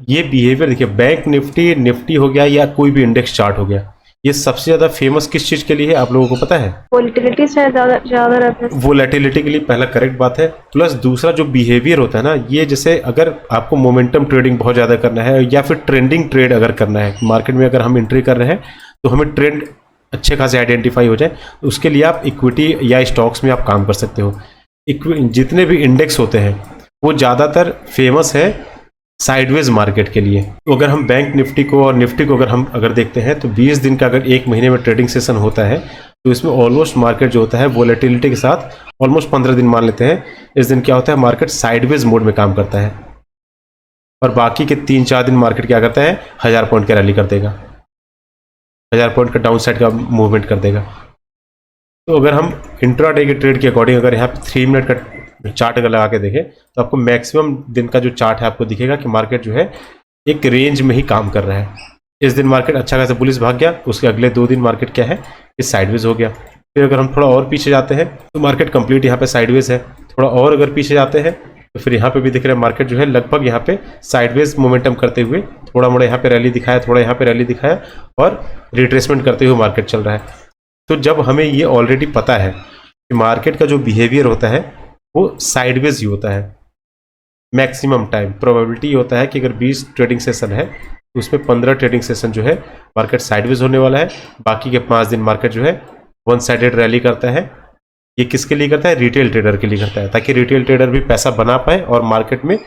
ये बिहेवियर देखिए, bank Nifty, Nifty हो गया या कोई भी इंडेक्स चार्ट हो गया, ये सबसे ज़्यादा फेमस किस चीज़ के लिए है आप लोगों को पता है? वोलेटिलिटी से ज़्यादा रहता है। वोलेटिलिटी के लिए, पहला करेक्ट बात है। प्लस दूसरा जो बिहेवियर होता है ना, ये जैसे अगर आपको मोमेंटम ट्रेडिंग बहुत ज़्यादा करना है या फिर ट्रेंडिंग ट्रेड अगर करना है मार्केट में, अगर हम एंट्री कर रहे हैं तो हमें ट्रेंड अच्छे खासे आइडेंटिफाई हो जाए, तो उसके लिए आप इक्विटी या स्टॉक्स में आप काम कर सकते हो। जितने भी इंडेक्स होते हैं वो ज़्यादातर फेमस है साइडवेज मार्केट के लिए। तो अगर हम बैंक निफ्टी को और निफ्टी को अगर देखते हैं तो 20 दिन का अगर एक महीने में ट्रेडिंग सेशन होता है तो इसमें ऑलमोस्ट मार्केट जो होता है वोलेटिलिटी के साथ ऑलमोस्ट 15 दिन मान लेते हैं, इस दिन क्या होता है मार्केट साइडवेज मोड में काम करता है, और बाकी के 3-4 दिन मार्केट क्या करता है 1000 पॉइंट का रैली कर देगा, 1000 पॉइंट का डाउन साइड का मूवमेंट कर देगा। तो अगर हम इंट्राडे के ट्रेड के अकॉर्डिंग अगर यहाँ पे 3 मिनट का चार्ट अगर लगा के देखें तो आपको मैक्सिमम दिन का जो चार्ट है आपको दिखेगा कि मार्केट जो है एक रेंज में ही काम कर रहा है। इस दिन मार्केट अच्छा खासा बुलिश भाग गया, उसके अगले 2 दिन मार्केट क्या है इस साइडवेज हो गया। फिर अगर हम थोड़ा और पीछे जाते हैं तो मार्केट कंप्लीट यहाँ पे साइडवेज है। थोड़ा और अगर पीछे जाते हैं तो फिर यहाँ पे भी दिख रहा है मार्केट जो है लगभग यहाँ पे साइडवेज मोमेंटम करते हुए थोड़ा मोड़ा यहाँ पे रैली दिखाया, थोड़ा यहाँ पे रैली दिखाया और रिट्रेसमेंट करते हुए मार्केट चल रहा है। तो जब हमें ये ऑलरेडी पता है कि मार्केट का जो बिहेवियर होता है वो साइडवेज ही होता है, मैक्सिमम टाइम प्रोबेबिलिटी होता है कि अगर 20 ट्रेडिंग सेशन है तो उसमें 15 ट्रेडिंग सेशन जो है मार्केट साइडवेज होने वाला है, बाकी के 5 दिन मार्केट जो है वन साइडेड रैली करता है। ये किसके लिए करता है? रिटेल ट्रेडर के लिए करता है, ताकि रिटेल ट्रेडर भी पैसा बना पाए और मार्केट में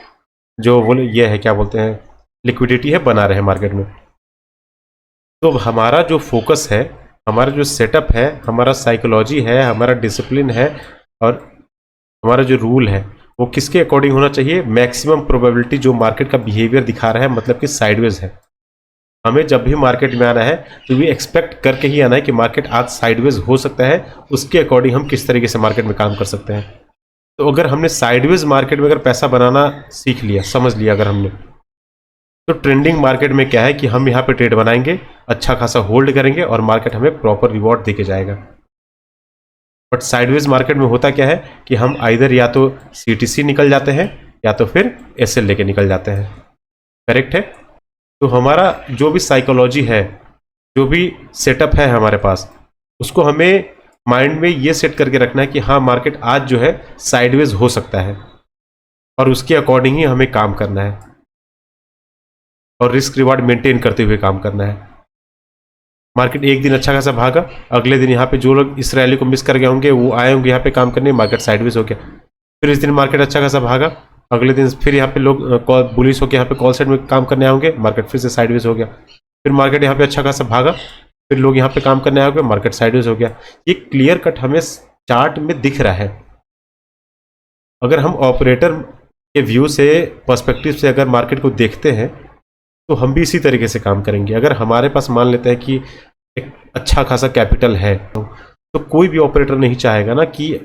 जो वो ये है क्या बोलते हैं लिक्विडिटी है बना रहे मार्केट में। तो हमारा जो फोकस है, हमारा जो सेटअप है, हमारा साइकोलॉजी है, हमारा डिसिप्लिन है और हमारा जो रूल है वो किसके अकॉर्डिंग होना चाहिए? मैक्सिमम प्रोबेबिलिटी जो मार्केट का बिहेवियर दिखा रहा है, मतलब कि साइडवेज है। हमें जब भी मार्केट में आना है तो भी एक्सपेक्ट करके ही आना है कि मार्केट आज साइडवेज हो सकता है, उसके अकॉर्डिंग हम किस तरीके से मार्केट में काम कर सकते हैं। तो अगर हमने साइडवेज मार्केट में अगर पैसा बनाना सीख लिया, समझ लिया अगर हमने, तो ट्रेंडिंग मार्केट में क्या है कि हम यहाँ पे ट्रेड बनाएंगे, अच्छा खासा होल्ड करेंगे और मार्केट हमें प्रॉपर रिवॉर्ड देके जाएगा। बट साइडवेज मार्केट में होता क्या है कि हम आइदर या तो सीटीसी निकल जाते हैं या तो फिर एसएल लेके निकल जाते हैं। करेक्ट है? तो हमारा जो भी साइकोलॉजी है, जो भी सेटअप है हमारे पास, उसको हमें माइंड में ये सेट करके रखना है कि हाँ मार्केट आज जो है साइडवेज हो सकता है और उसके अकॉर्डिंग ही हमें काम करना है और रिस्क रिवार्ड मेंटेन करते हुए काम करना है। मार्केट एक दिन अच्छा खासा भागा, अगले दिन यहाँ पे जो लोग इस रैली को मिस कर गए होंगे वो आए होंगे यहाँ पे काम करने, मार्केट साइडवेज हो गया। फिर इस दिन मार्केट अच्छा खासा भागा, अगले दिन फिर यहाँ पे लोग बुलिश होकर यहाँ पे कॉल साइड में काम करने आएंगे, मार्केट फिर से साइडवेज हो गया। फिर मार्केट यहाँ पे अच्छा खासा भागा, फिर लोग यहाँ पे काम करने आएंगे, मार्केट साइडवेज हो गया। ये क्लियर कट हमें चार्ट में दिख रहा है। अगर हम ऑपरेटर के व्यू से, पर्सपेक्टिव से अगर मार्केट को देखते हैं तो हम भी इसी तरीके से काम करेंगे। अगर हमारे पास मान लेते हैं कि एक अच्छा खासा कैपिटल है तो कोई भी ऑपरेटर नहीं चाहेगा ना कि,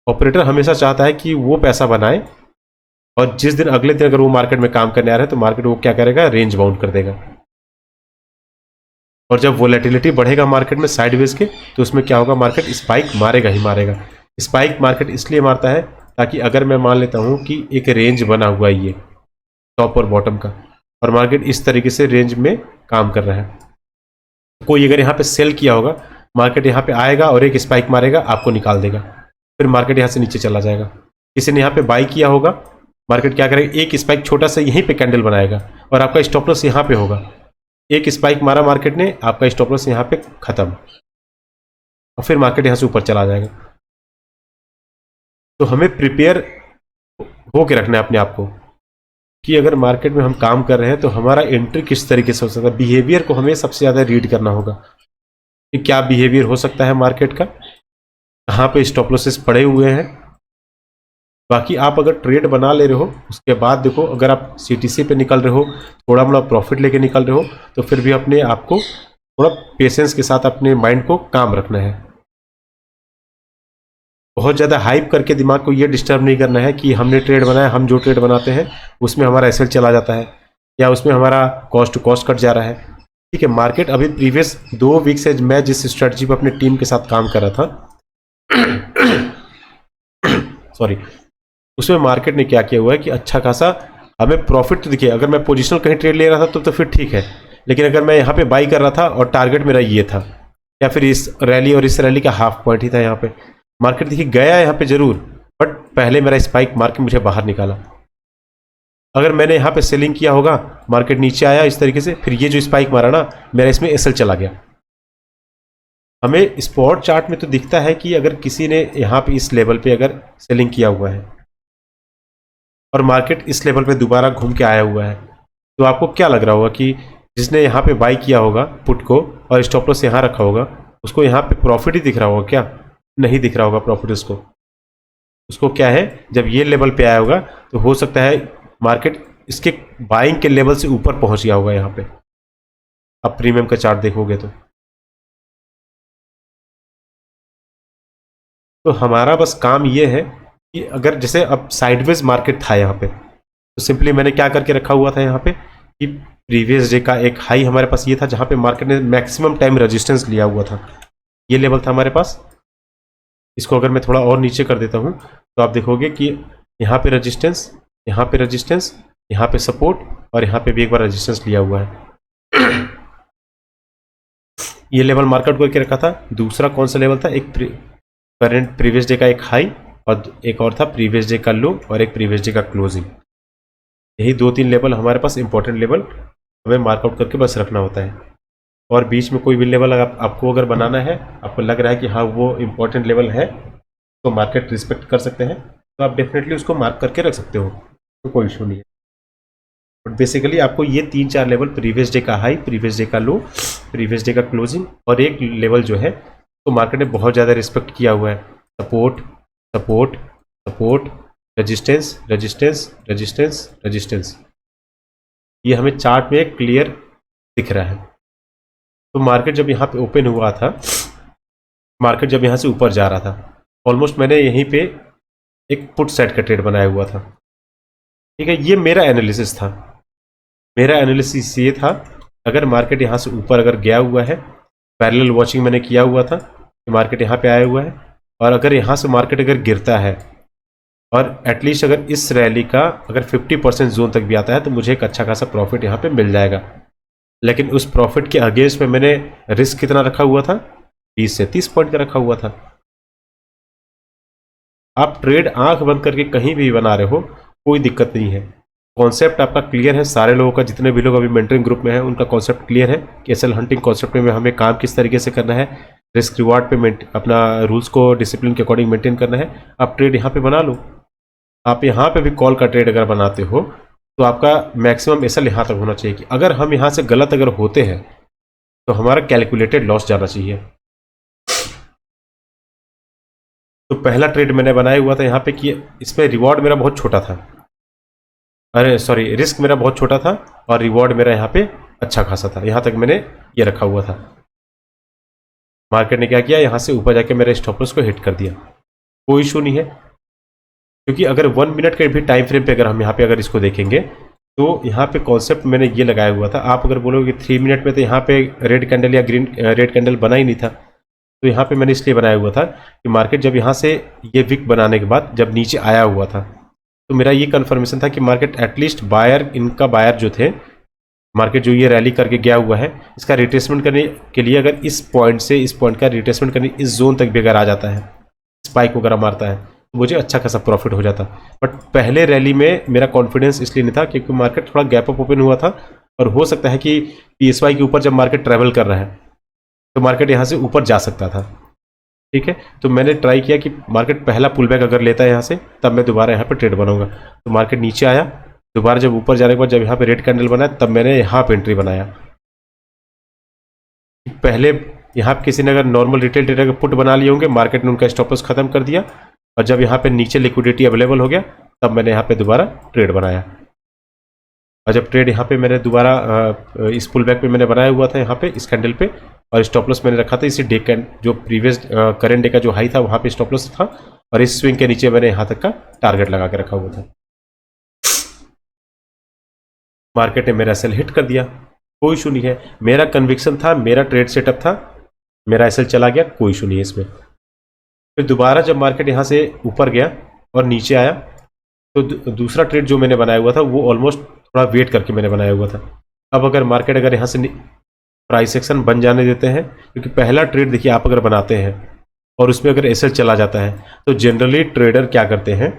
ऑपरेटर हमेशा चाहता है कि वो पैसा बनाए और जिस दिन अगले दिन अगर वो मार्केट में काम करने आ रहा है तो मार्केट वो क्या करेगा? रेंज बाउंड कर देगा। और जब वोलेटिलिटी बढ़ेगा मार्केट में साइडवेज के तो उसमें क्या होगा? मार्केट स्पाइक मारेगा ही मारेगा। स्पाइक मार्केट इसलिए मारता है ताकि अगर मैं मान लेता हूं कि एक रेंज बना हुआ है ये टॉप और बॉटम का और मार्केट इस तरीके से रेंज में काम कर रहा है, कोई अगर यहाँ पे सेल किया होगा, मार्केट यहाँ पे आएगा और एक स्पाइक मारेगा, आपको निकाल देगा, फिर मार्केट यहाँ से नीचे चला जाएगा। किसी ने यहाँ पे बाई किया होगा, मार्केट क्या करेगा? एक स्पाइक छोटा सा यहीं पे कैंडल बनाएगा और आपका स्टॉप लॉस यहाँ पे होगा। एक स्पाइक मारा मार्केट ने, आपका स्टॉप लॉस यहाँ पे खत्म और फिर मार्केट यहाँ से ऊपर चला जाएगा। तो हमें प्रिपेयर होके रखना है अपने आप को कि अगर मार्केट में हम काम कर रहे हैं तो हमारा एंट्री किस तरीके से हो सकता है। बिहेवियर को हमें सबसे ज़्यादा रीड करना होगा कि क्या बिहेवियर हो सकता है मार्केट का, कहाँ पे स्टॉप लॉसेस पड़े हुए हैं। बाकी आप अगर ट्रेड बना ले रहे हो उसके बाद देखो, अगर आप सीटीसी पे निकल रहे हो, थोड़ा मोड़ा प्रॉफिट लेके निकल रहे हो, तो फिर भी अपने आप को थोड़ा पेशेंस के साथ अपने माइंड को काम रखना है। बहुत ज़्यादा हाइप करके दिमाग को ये डिस्टर्ब नहीं करना है कि हमने ट्रेड बनाया, हम जो ट्रेड बनाते हैं उसमें हमारा एसएल चला जाता है या उसमें हमारा कॉस्ट टू कॉस्ट कट जा रहा है। ठीक है, मार्केट अभी प्रीवियस 2 वीक से मैं जिस स्ट्रेटजी पर अपनी टीम के साथ काम कर रहा था सॉरी, उसमें मार्केट ने क्या किया हुआ है कि अच्छा खासा हमें प्रॉफिट तो देखिए, अगर मैं पोजिशनल कहीं ट्रेड ले रहा था तो फिर ठीक है, लेकिन अगर मैं यहाँ पे बाई कर रहा था और टारगेट मेरा ये था, या फिर इस रैली और इस रैली का हाफ पॉइंट ही था यहाँ पे, मार्केट देखिए गया यहाँ पे जरूर, बट पहले मेरा स्पाइक मार के मुझे बाहर निकाला। अगर मैंने यहाँ पे सेलिंग किया होगा, मार्केट नीचे आया इस तरीके से, फिर ये जो स्पाइक मारा ना, मेरा इसमें एसएल चला गया। हमें स्पॉट चार्ट में तो दिखता है कि अगर किसी ने यहाँ पे इस लेवल पे अगर सेलिंग किया हुआ है और मार्केट इस लेवल पे दोबारा घूम के आया हुआ है, तो आपको क्या लग रहा होगा कि जिसने यहाँ पे बाई किया होगा पुट को और स्टॉप लॉस यहाँ रखा होगा, उसको यहाँ पे प्रॉफिट ही दिख रहा होगा क्या? नहीं दिख रहा होगा प्रॉफिट उसको क्या है, जब ये लेवल पे आया होगा तो हो सकता है मार्केट इसके बाइंग के लेवल से ऊपर पहुंच गया होगा यहाँ पे। अब प्रीमियम का चार्ट देखोगे तो हमारा बस काम ये है कि अगर जैसे अब साइडवेज मार्केट था यहाँ पे, तो सिंपली मैंने क्या करके रखा हुआ था यहाँ पे कि प्रीवियस डे का एक हाई हमारे पास ये था जहाँ पे मार्केट ने मैक्सिमम टाइम रेजिस्टेंस लिया हुआ था, ये लेवल था हमारे पास। इसको अगर मैं थोड़ा और नीचे कर देता हूँ तो आप देखोगे कि यहाँ पे रेजिस्टेंस, यहाँ पे रेजिस्टेंस, यहाँ पे सपोर्ट और यहाँ पे भी एक बार रेजिस्टेंस लिया हुआ है। ये लेवल मार्केट करके रखा था। दूसरा कौन सा लेवल था? एक करंट प्रीवियस डे का एक हाई और एक और था प्रीवियस डे का लो और एक प्रीवियस डे का क्लोजिंग। यही 2-3 लेवल हमारे पास इंपॉर्टेंट लेवल हमें मार्कआउट करके बस रखना होता है। और बीच में कोई भी लेवल आपको अगर बनाना है, आपको लग रहा है कि हाँ वो इंपॉर्टेंट लेवल है तो मार्केट रिस्पेक्ट कर सकते हैं, तो आप डेफिनेटली उसको मार्क करके रख सकते हो, तो कोई इशू नहीं है। बट बेसिकली आपको ये 3-4 लेवल, प्रीवियस डे का हाई, प्रीवियस डे का लो, प्रीवियस डे का क्लोजिंग और एक लेवल जो है तो मार्केट ने बहुत ज़्यादा रिस्पेक्ट किया हुआ है, support support support, resistance resistance resistance resistance, ये हमें चार्ट में क्लियर दिख रहा है। तो मार्केट जब यहाँ पे ओपन हुआ था, मार्केट जब यहाँ से ऊपर जा रहा था, ऑलमोस्ट मैंने यहीं पे एक पुट सेट का ट्रेड बनाया हुआ था, ठीक है। ये मेरा एनालिसिस था, मेरा एनालिसिस ये था अगर मार्केट यहाँ से ऊपर अगर गया हुआ है, पैरेलल वॉचिंग मैंने किया हुआ था कि मार्केट यहाँ पे आया हुआ है, और अगर यहाँ से मार्केट अगर गिरता है और एटलीस्ट अगर इस रैली का अगर 50% जोन तक भी आता है तो मुझे एक अच्छा खासा प्रॉफिट यहाँ पे मिल जाएगा। लेकिन उस प्रॉफिट के अगेंस्ट में मैंने रिस्क कितना रखा हुआ था? 20 से 30 पॉइंट का रखा हुआ था। आप ट्रेड आंख बंद करके कहीं भी बना रहे हो, कोई दिक्कत नहीं है। कॉन्सेप्ट आपका क्लियर है, सारे लोगों का, जितने भी लोग अभी मेंटरिंग ग्रुप में है उनका कॉन्सेप्ट क्लियर है कि एसएल हंटिंग कॉन्सेप्ट में हमें काम किस तरीके से करना है, रिस्क रिवार्ड पे अपना रूल्स को डिसिप्लिन के अकॉर्डिंग मेंटेन करना है। आप ट्रेड यहाँ पे बना लो। आप यहाँ पे भी कॉल का ट्रेड अगर बनाते हो तो आपका मैक्सिमम एसएल यहाँ तक होना चाहिए कि अगर हम यहाँ से गलत अगर होते हैं तो हमारा कैलकुलेटेड लॉस जाना चाहिए। तो पहला ट्रेड मैंने बनाया हुआ था यहाँ पे कि इसमें रिवॉर्ड मेरा बहुत छोटा था, अरे सॉरी, रिस्क मेरा बहुत छोटा था और रिवॉर्ड मेरा यहाँ पे अच्छा खासा था। यहाँ तक मैंने ये रखा हुआ था। मार्केट ने क्या किया, यहाँ से ऊपर जाके मेरे स्टॉप लॉस को हिट कर दिया, कोई इशू नहीं है, क्योंकि अगर 1 मिनट के भी टाइम फ्रेम पे अगर हम यहाँ पे अगर इसको देखेंगे तो यहाँ पे कॉन्सेप्ट मैंने ये लगाया हुआ था। आप अगर बोलोगे 3 मिनट में तो यहाँ पे रेड कैंडल या ग्रीन रेड कैंडल बना ही नहीं था, तो यहाँ पे मैंने इसलिए बनाया हुआ था कि मार्केट जब यहाँ से ये विक बनाने के बाद जब नीचे आया हुआ था तो मेरा ये कन्फर्मेशन था कि मार्केट एटलीस्ट बायर, इनका बायर जो थे, मार्केट जो ये रैली करके गया हुआ है, इसका रिट्रेसमेंट करने के लिए अगर इस पॉइंट से इस पॉइंट का रिट्रेसमेंट करने इस जोन तक भी अगर आ जाता है, स्पाइक वगैरह मारता है, तो मुझे अच्छा खासा प्रॉफिट हो जाता। बट पहले रैली में मेरा कॉन्फिडेंस इसलिए नहीं था क्योंकि मार्केट थोड़ा गैप अप ओपन हुआ था और हो सकता है कि PSY के ऊपर जब मार्केट ट्रैवल कर रहा है तो मार्केट यहाँ से ऊपर जा सकता था, ठीक है। तो मैंने ट्राई किया कि मार्केट पहला पुल बैक अगर लेता है यहाँ से तब मैं दोबारा यहाँ पे ट्रेड बनाऊंगा। तो मार्केट नीचे आया, दोबारा जब ऊपर जाने के बाद जब यहाँ पे रेड कैंडल बनाया तब मैंने यहाँ पे एंट्री बनाया। पहले यहाँ पे किसी ने अगर नॉर्मल रिटेल ट्रेडर के पुट बना लिए होंगे, मार्केट ने उनका स्टॉप लॉस खत्म कर दिया और जब यहाँ पे नीचे लिक्विडिटी अवेलेबल हो गया तब मैंने यहाँ पे दोबारा ट्रेड बनाया। और जब ट्रेड यहाँ पे मैंने दोबारा इस पुल बैक पे मैंने बनाया हुआ था यहाँ पे इस कैंडल पे, और स्टॉप लॉस मैंने रखा था इसी डे कैंड जो प्रीवियस करंट डे का जो हाई था वहाँ पे स्टॉप लॉस था, और इस स्विंग के नीचे मैंने यहाँ तक का टारगेट लगा के रखा हुआ था। मार्केट ने मेरा एसएल हिट कर दिया, कोई इशू नहीं है। मेरा कन्विक्शन था, मेरा ट्रेड सेटअप था, मेरा एसएल चला गया, कोई इशू नहीं है इसमें। फिर दोबारा जब मार्केट यहाँ से ऊपर गया और नीचे आया तो दूसरा ट्रेड जो मैंने बनाया हुआ था वो ऑलमोस्ट थोड़ा वेट करके मैंने बनाया हुआ था। अब अगर मार्केट अगर यहाँ से प्राइस एक्शन बन जाने देते हैं, क्योंकि पहला ट्रेड देखिए आप अगर बनाते हैं और उसमें अगर एसएल चला जाता है तो जनरली ट्रेडर क्या करते हैं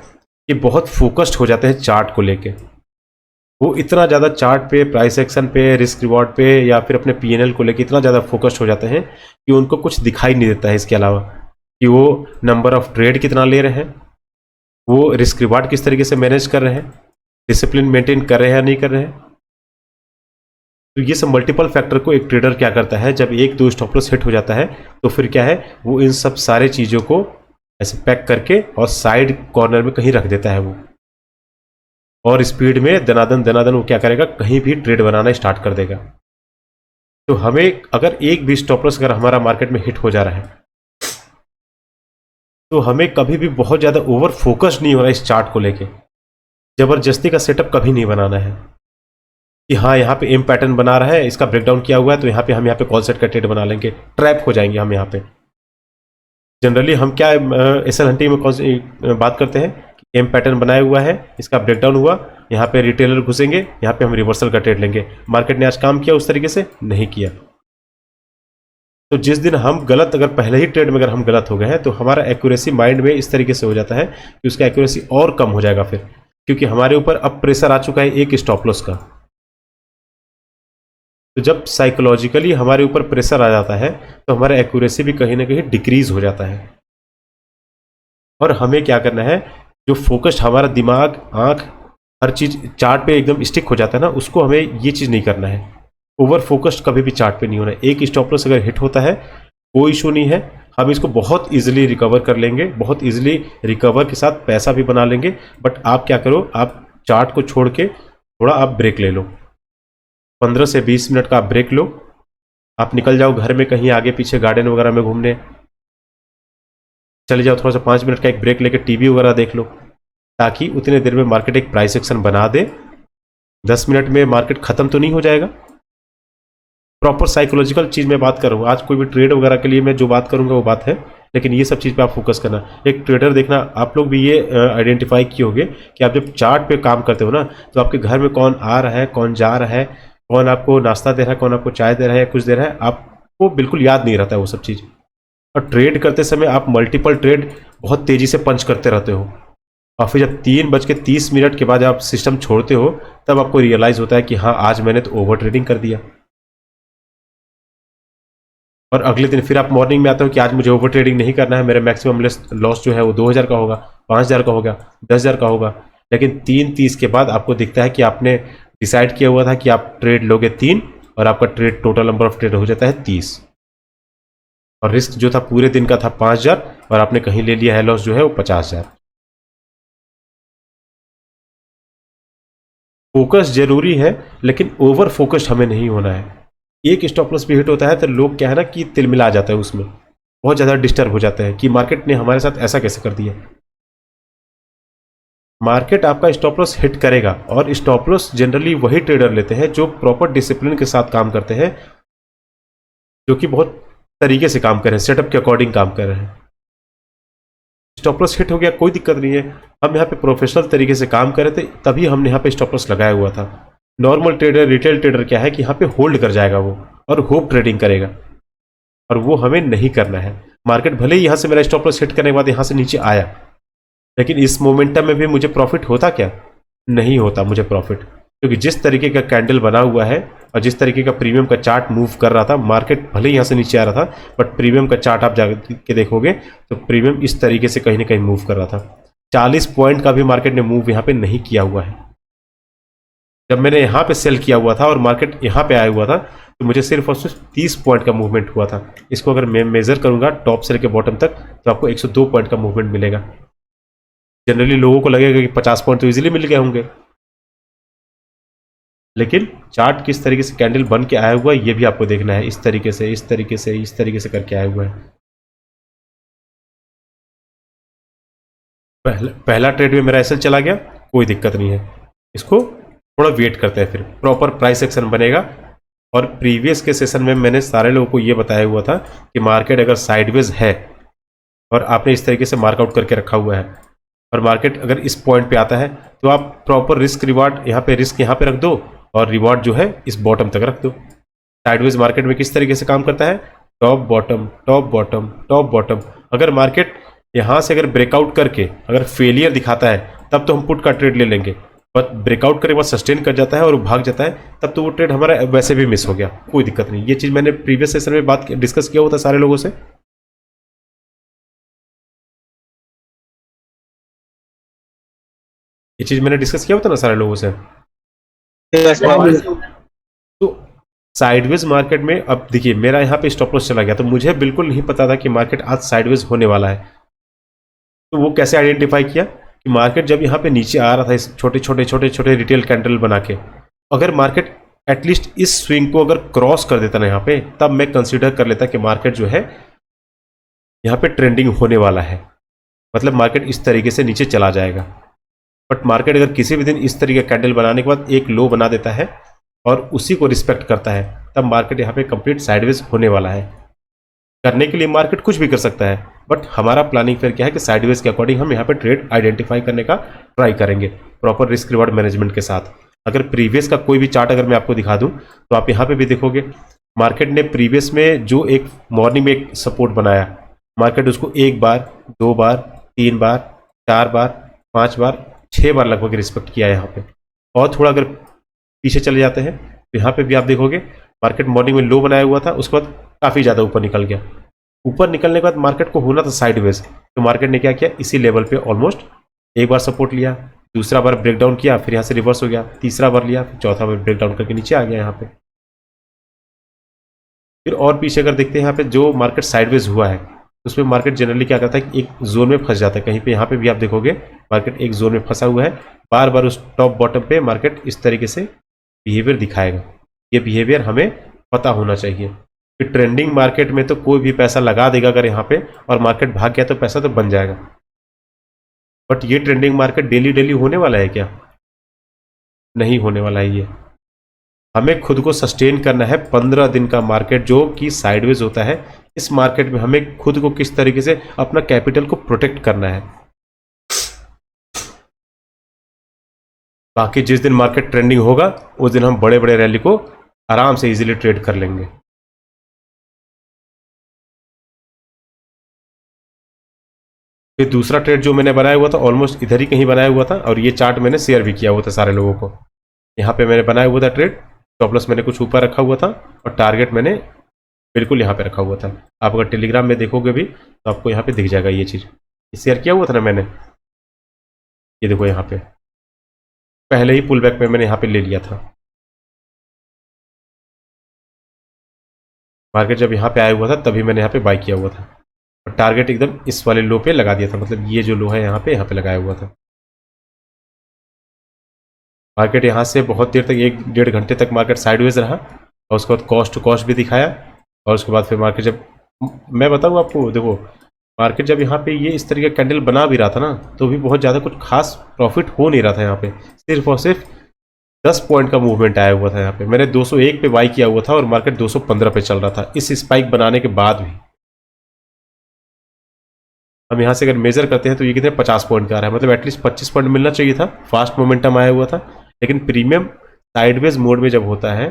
कि बहुत फोकस्ड हो जाते हैं चार्ट को लेके। वो इतना ज़्यादा चार्ट पे, प्राइस एक्शन पे, रिस्क रिवॉर्ड पे या फिर अपने पीएनएल को लेके इतना ज़्यादा फोकस्ड हो जाते हैं कि उनको कुछ दिखाई नहीं देता है इसके अलावा कि वो नंबर ऑफ ट्रेड कितना ले रहे हैं, वो रिस्क रिवार्ड किस तरीके से मैनेज कर रहे हैं, डिसिप्लिन मेंटेन कर रहे हैं या नहीं कर रहे हैं। तो ये सब मल्टीपल फैक्टर को एक ट्रेडर क्या करता है, जब एक दो स्टॉप लॉस हिट हो जाता है तो फिर क्या है, वो इन सब सारे चीज़ों को ऐसे पैक करके और साइड कॉर्नर में कहीं रख देता है वो, और स्पीड में दनादन वो क्या करेगा, कहीं भी ट्रेड बनाना स्टार्ट कर देगा। तो हमें अगर एक भी स्टॉप लॉस अगर हमारा मार्केट में हिट हो जा रहा है तो हमें कभी भी बहुत ज़्यादा ओवर फोकस नहीं होना इस चार्ट को लेके। ज़बरदस्ती का सेटअप कभी नहीं बनाना है कि हाँ यहाँ पे एम पैटर्न बना रहा है, इसका ब्रेकडाउन किया हुआ है तो यहाँ पे हम यहाँ पे कॉल सेट का ट्रेड बना लेंगे, ट्रैप हो जाएंगे हम यहाँ पे। जनरली हम क्या एसएल हंटिंग में बात करते हैं कि एम पैटर्न बनाया हुआ है, इसका ब्रेकडाउन हुआ, यहाँ पे रिटेलर घुसेंगे, यहाँ पे हम रिवर्सल का ट्रेड लेंगे। मार्केट ने आज काम किया उस तरीके से? नहीं किया। तो जिस दिन हम गलत, अगर पहले ही ट्रेड में अगर हम गलत हो गए हैं तो हमारा एक्यूरेसी माइंड में इस तरीके से हो जाता है कि उसका एक्यूरेसी और कम हो जाएगा फिर, क्योंकि हमारे ऊपर अब प्रेशर आ चुका है एक स्टॉप लॉस का। तो जब साइकोलॉजिकली हमारे ऊपर प्रेशर आ जाता है तो हमारा एक्यूरेसी भी कहीं ना कहीं डिक्रीज हो जाता है। और हमें क्या करना है, जो फोकस्ड हमारा दिमाग, आंख, हर चीज़ चार्ट पे एकदम स्टिक हो जाता है ना, उसको हमें ये चीज़ नहीं करना है। ओवर फोकस्ड कभी भी चार्ट पे नहीं होना है। एक स्टॉप लॉस अगर हिट होता है कोई इशू नहीं है, हम इसको बहुत इजीली रिकवर कर लेंगे, बहुत इजीली रिकवर के साथ पैसा भी बना लेंगे। बट आप क्या करो, आप चार्ट को छोड़ के थोड़ा आप ब्रेक ले लो, 15 से 20 मिनट का आप ब्रेक लो। आप निकल जाओ घर में कहीं आगे पीछे गार्डन वगैरह में घूमने चले जाओ, थोड़ा सा 5 मिनट का एक ब्रेक लेके टीवी वगैरह देख लो, ताकि उतने देर में मार्केट एक प्राइस एक्शन बना दे। 10 मिनट में मार्केट खत्म तो नहीं हो जाएगा। प्रॉपर साइकोलॉजिकल चीज़ में बात कर रहा हूँ। आज कोई भी ट्रेड वगैरह के लिए मैं जो बात करूँगा वो बात है, लेकिन ये सब चीज़ पे आप फोकस करना। एक ट्रेडर देखना, आप लोग भी ये आइडेंटिफाई किए होंगे कि आप जब चार्ट पे काम करते हो ना, तो आपके घर में कौन आ रहा है, कौन जा रहा है, कौन आपको नाश्ता दे रहा है, कौन आपको चाय दे रहा है या कुछ दे रहा है, आपको बिल्कुल याद नहीं रहता है वो सब चीज़। और ट्रेड करते समय आप मल्टीपल ट्रेड बहुत तेज़ी से पंच करते रहते हो, और फिर जब 3:30 के बाद आप सिस्टम छोड़ते हो तब आपको रियलाइज़ होता है कि हाँ आज मैंने तो ओवर ट्रेडिंग कर दिया। और अगले दिन फिर आप मॉर्निंग में आते हो कि आज मुझे ओवर ट्रेडिंग नहीं करना है, मेरा मैक्सिमम लॉस जो है वो 2000 का होगा, 5000 का होगा, 10,000 का होगा। लेकिन 3:30 के बाद आपको दिखता है कि आपने डिसाइड किया हुआ था कि आप ट्रेड लोगे 3 और आपका trade total number of trade हो जाता है 30, और रिस्क जो था पूरे दिन का था 5000 और आपने कहीं ले लिया है लॉस जो है वो 50,000। फोकस जरूरी है, लेकिन ओवर फोकस्ड हमें नहीं होना है। एक स्टॉप लॉस भी हिट होता है तो लोग क्या है ना कि तिलमिला जाता है, उसमें बहुत ज़्यादा डिस्टर्ब हो जाता है कि मार्केट ने हमारे साथ ऐसा कैसे कर दिया। मार्केट आपका स्टॉप लॉस हिट करेगा, और स्टॉप लॉस जनरली वही ट्रेडर लेते हैं जो प्रॉपर डिसिप्लिन के साथ काम करते हैं, जो कि बहुत तरीके से काम कर रहे हैं, सेटअप के अकॉर्डिंग काम कर रहे हैं। स्टॉप लॉस हिट हो गया, कोई दिक्कत नहीं है, हम यहाँ पे प्रोफेशनल तरीके से काम कर रहे थे तभी हमने यहाँ पे स्टॉप लॉस लगाया हुआ था। नॉर्मल ट्रेडर, रिटेल ट्रेडर क्या है कि यहाँ पे होल्ड कर जाएगा वो और होप ट्रेडिंग करेगा, और वो हमें नहीं करना है। मार्केट भले ही यहाँ से मेरा स्टॉप लॉस हिट करने के बाद यहाँ से नीचे आया, लेकिन इस मोमेंटम में भी मुझे प्रॉफिट होता क्या? नहीं होता मुझे प्रॉफिट, क्योंकि जिस तरीके का कैंडल बना हुआ है और जिस तरीके का प्रीमियम का चार्ट मूव कर रहा था, मार्केट भले ही यहाँ से नीचे आ रहा था बट प्रीमियम का चार्ट आप जाके देखोगे तो प्रीमियम इस तरीके से कहीं ना कहीं मूव कर रहा था। 40 पॉइंट का भी मार्केट ने मूव यहाँ पे नहीं किया हुआ है। जब मैंने यहाँ पे सेल किया हुआ था और मार्केट यहाँ पे आया हुआ था तो मुझे सिर्फ और सिर्फ 30 पॉइंट का मूवमेंट हुआ था। इसको अगर मैं मेजर करूंगा टॉप से लेकर बॉटम तक तो आपको 102 पॉइंट का मूवमेंट मिलेगा। जनरली लोगों को लगेगा कि 50 पॉइंट तो इजीली मिल गए होंगे, लेकिन चार्ट किस तरीके से कैंडल बन के आया हुआ है ये भी आपको देखना है। इस तरीके से, इस तरीके से, इस तरीके से करके आया हुआ है। पहला ट्रेड में मेरा ऐसे चला गया, कोई दिक्कत नहीं है, इसको थोड़ा वेट करते हैं, फिर प्रॉपर प्राइस एक्शन बनेगा। और प्रीवियस के सेशन में मैंने सारे लोगों को ये बताया हुआ था कि मार्केट अगर साइडवेज है और आपने इस तरीके से मार्कआउट करके रखा हुआ है और मार्केट अगर इस पॉइंट पे आता है तो आप प्रॉपर रिस्क रिवार्ड यहाँ पे, रिस्क यहाँ पे रख दो और रिवार्ड जो है इस बॉटम तक रख दो। साइडवेज मार्केट में किस तरीके से काम करता है, top bottom top bottom top bottom. अगर मार्केट यहाँ से अगर ब्रेकआउट करके अगर फेलियर दिखाता है तब तो हम पुट का ट्रेड ले लेंगे, बट ब्रेकआउट करने के बाद सस्टेन कर जाता है और भाग जाता है तब तो वो ट्रेड हमारा वैसे भी मिस हो गया, कोई दिक्कत नहीं। ये चीज़ मैंने प्रीवियस सेशन में बात डिस्कस किया हुआ था सारे लोगों से। ये चीज़ मैंने डिस्कस किया हुआ था ना सारे लोगों से। तो साइडवेज मार्केट में अब देखिए मेरा यहाँ पे स्टॉप लॉस चला गया, तो मुझे बिल्कुल नहीं पता था कि मार्केट आज साइडवेज होने वाला है। तो वो कैसे आइडेंटिफाई किया कि मार्केट जब यहाँ पे नीचे आ रहा था इस छोटे छोटे छोटे छोटे रिटेल कैंडल बना के, अगर मार्केट एटलीस्ट इस स्विंग को अगर क्रॉस कर देता ना यहाँ पे, तब मैं कंसीडर कर लेता कि मार्केट जो है यहाँ पे ट्रेंडिंग होने वाला है, मतलब मार्केट इस तरीके से नीचे चला जाएगा। बट मार्केट अगर किसी भी दिन इस तरीके कैंडल बनाने के बाद एक लो बना देता है और उसी को रिस्पेक्ट करता है, तब मार्केट यहाँ पे कंप्लीट साइडवेज होने वाला है। करने के लिए मार्केट कुछ भी कर सकता है, बट हमारा प्लानिंग फिर क्या है कि साइडवेज के अकॉर्डिंग हम यहाँ पे ट्रेड आइडेंटिफाई करने का ट्राई करेंगे प्रॉपर रिस्क रिवार्ड मैनेजमेंट के साथ। अगर प्रीवियस का कोई भी चार्ट अगर मैं आपको दिखा दूं तो आप यहाँ पे भी देखोगे मार्केट ने प्रीवियस में जो एक मॉर्निंग में एक सपोर्ट बनाया, मार्केट उसको 1 बार 2 बार 3 बार 4 बार 5 बार 6 बार लगभग रिस्पेक्ट किया है यहाँ पे। और थोड़ा अगर पीछे चले जाते हैं तो यहाँ पे भी आप देखोगे मार्केट मॉर्निंग में लो बनाया हुआ था, उसके बाद काफ़ी ज़्यादा ऊपर निकल गया। ऊपर निकलने के बाद मार्केट को होना था साइडवेज, तो मार्केट ने क्या किया, इसी लेवल पे ऑलमोस्ट एक बार सपोर्ट लिया, दूसरा बार ब्रेकडाउन किया, फिर यहाँ से रिवर्स हो गया, तीसरा बार लिया, फिर चौथा बार ब्रेकडाउन करके नीचे आ गया यहाँ पे। फिर और पीछे अगर देखते हैं यहाँ पे जो मार्केट साइडवेज हुआ है उसमें मार्केट जनरली क्या करता है कि एक जोन में फंस जाता है। कहीं पे यहाँ पे भी आप देखोगे मार्केट एक जोन में फंसा हुआ है, बार बार उस टॉप बॉटम पे मार्केट इस तरीके से बिहेवियर दिखाएगा। ये बिहेवियर हमें पता होना चाहिए कि ट्रेंडिंग मार्केट में तो कोई भी पैसा लगा देगा अगर यहाँ पे और मार्केट भाग गया तो पैसा तो बन जाएगा, बट ये ट्रेंडिंग मार्केट डेली डेली होने वाला है क्या, नहीं होने वाला है। ये हमें खुद को सस्टेन करना है 15 दिन का मार्केट जो कि साइडवेज होता है। इस मार्केट में हमें खुद को किस तरीके से अपना कैपिटल को प्रोटेक्ट करना है। बाकी जिस दिन मार्केट ट्रेंडिंग होगा उस दिन हम बड़े बड़े रैली को आराम से इजीली ट्रेड कर लेंगे। फिर दूसरा ट्रेड जो मैंने बनाया हुआ था ऑलमोस्ट इधर ही कहीं बनाया हुआ था, और ये चार्ट मैंने शेयर भी किया हुआ था सारे लोगों को। यहाँ पे मैंने बनाया हुआ था ट्रेड, स्टॉप लॉस मैंने कुछ ऊपर रखा हुआ था और टारगेट मैंने बिल्कुल यहाँ पे रखा हुआ था। आप अगर टेलीग्राम में देखोगे भी तो आपको यहाँ पे दिख जाएगा ये चीज़, शेयर किया हुआ था ना मैंने। ये देखो यहाँ पे पहले ही पुल बैक में मैंने यहाँ पे ले लिया था। मार्केट जब यहाँ पे आया हुआ था तभी मैंने यहाँ पे बाय किया हुआ था और टारगेट एकदम इस वाले लो पे लगा दिया था, मतलब ये जो लो है यहाँ पे लगाया हुआ था। मार्केट यहाँ से बहुत देर तक 1-1.5 घंटे तक मार्केट साइडवेज रहा और उसके बाद कॉस्ट टू कॉस्ट भी दिखाया, और उसके बाद फिर मार्केट जब मैं बताऊँ आपको, देखो मार्केट जब यहाँ पे ये इस तरीके का कैंडल बना भी रहा था ना तो भी बहुत ज़्यादा कुछ खास प्रॉफिट हो नहीं रहा था। यहाँ पे सिर्फ और सिर्फ 10 पॉइंट का मूवमेंट आया हुआ था। यहाँ पे मैंने 201 पे बाई किया हुआ था और मार्केट 215 पे चल रहा था इस स्पाइक बनाने के बाद भी। हम यहाँ से अगर मेजर करते हैं तो ये कितने 50 पॉइंट का आ रहा है, मतलब एटलीस्ट 25 पॉइंट मिलना चाहिए था। फास्ट मोमेंटम आया हुआ था, लेकिन प्रीमियम साइडवेज मोड में जब होता है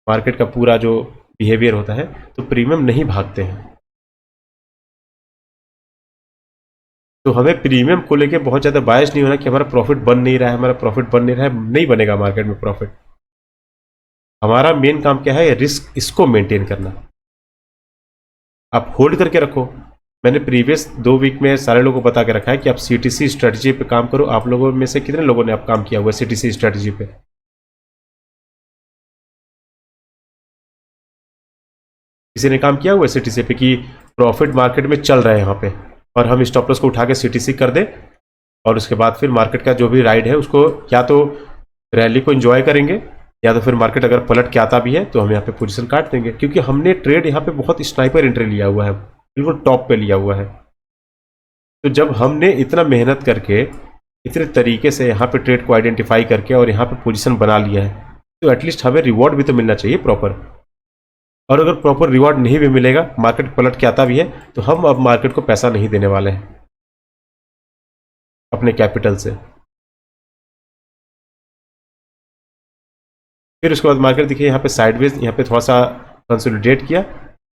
मार्केट का पूरा जो बिहेवियर होता है तो प्रीमियम नहीं भागते हैं। तो हमें प्रीमियम को लेके बहुत ज़्यादा बायस नहीं होना कि हमारा प्रॉफिट बन नहीं रहा है, हमारा प्रॉफिट बन नहीं रहा है। नहीं बनेगा मार्केट में प्रॉफिट। हमारा मेन काम क्या है, रिस्क इसको मेंटेन करना। आप होल्ड करके रखो। मैंने प्रीवियस 2 वीक में सारे लोगों को बता के रखा है कि आप सीटीसी स्ट्रेटजी पे काम करो। आप लोगों में से कितने लोगों ने आप काम किया हुआ है सीटीसी स्ट्रेटजी पे? किसी ने काम किया हुआ है सीटीसी पे कि प्रॉफिट मार्केट में चल रहा है यहाँ पे और हम स्टॉप लॉस को उठा के सीटीसी कर दें और उसके बाद फिर मार्केट का जो भी राइड है उसको या तो रैली को एंजॉय करेंगे या तो फिर मार्केट अगर पलट के आता भी है तो हम यहाँ पे पोजीशन काट देंगे, क्योंकि हमने ट्रेड यहाँ पे बहुत स्नाइपर एंट्री लिया हुआ है, बिल्कुल टॉप पे लिया हुआ है। तो जब हमने इतना मेहनत करके इतने तरीके से यहाँ पे ट्रेड को आइडेंटिफाई करके और यहाँ पे पोजीशन बना लिया है तो एटलीस्ट हमें रिवॉर्ड भी तो मिलना चाहिए प्रॉपर। और अगर प्रॉपर रिवॉर्ड नहीं भी मिलेगा, मार्केट पलट के आता भी है, तो हम अब मार्केट को पैसा नहीं देने वाले हैं। अपने कैपिटल से। फिर उसके बाद मार्केट देखिए यहाँ पे साइडवेज, यहाँ पे थोड़ा सा कंसोलिडेट किया,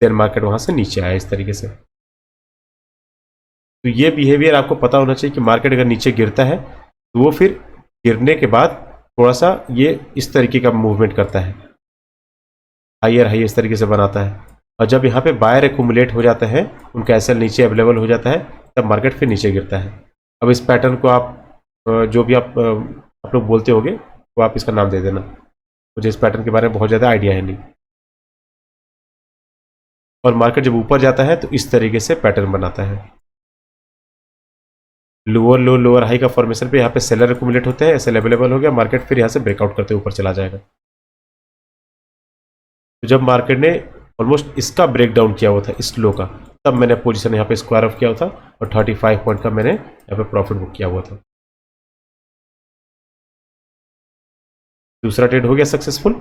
देन मार्केट वहां से नीचे आया इस तरीके से। तो ये बिहेवियर आपको पता होना चाहिए कि मार्केट अगर नीचे गिरता है तो वो फिर गिरने के बाद थोड़ा सा ये इस तरीके का मूवमेंट करता है, हायर हाई इस तरीके से बनाता है। और जब यहाँ पे बायर एक्यूमुलेट हो जाते हैं, उनका एसएल नीचे अवेलेबल हो जाता है, तब मार्केट फिर नीचे गिरता है। अब इस पैटर्न को आप जो भी आप लोग बोलते होगे वो आप इसका नाम दे देना, मुझे इस पैटर्न के बारे में बहुत ज़्यादा आइडिया है नहीं। और मार्केट जब ऊपर जाता है तो इस तरीके से पैटर्न बनाता है, लोअर लो लोअर हाई का फॉर्मेशन पे यहाँ पे सेलर एक्यूमुलेट होते हैं, एसएल अवेलेबल हो गया, मार्केट फिर यहाँ से ब्रेकआउट करते ऊपर चला जाएगा। तो जब मार्केट ने ऑलमोस्ट इसका ब्रेकडाउन किया हुआ था इस लो का, तब मैंने पोजीशन यहाँ पे स्क्वायर ऑफ किया हुआ था और 35 पॉइंट का मैंने यहाँ पे प्रॉफिट बुक किया हुआ था। दूसरा ट्रेड हो गया सक्सेसफुल,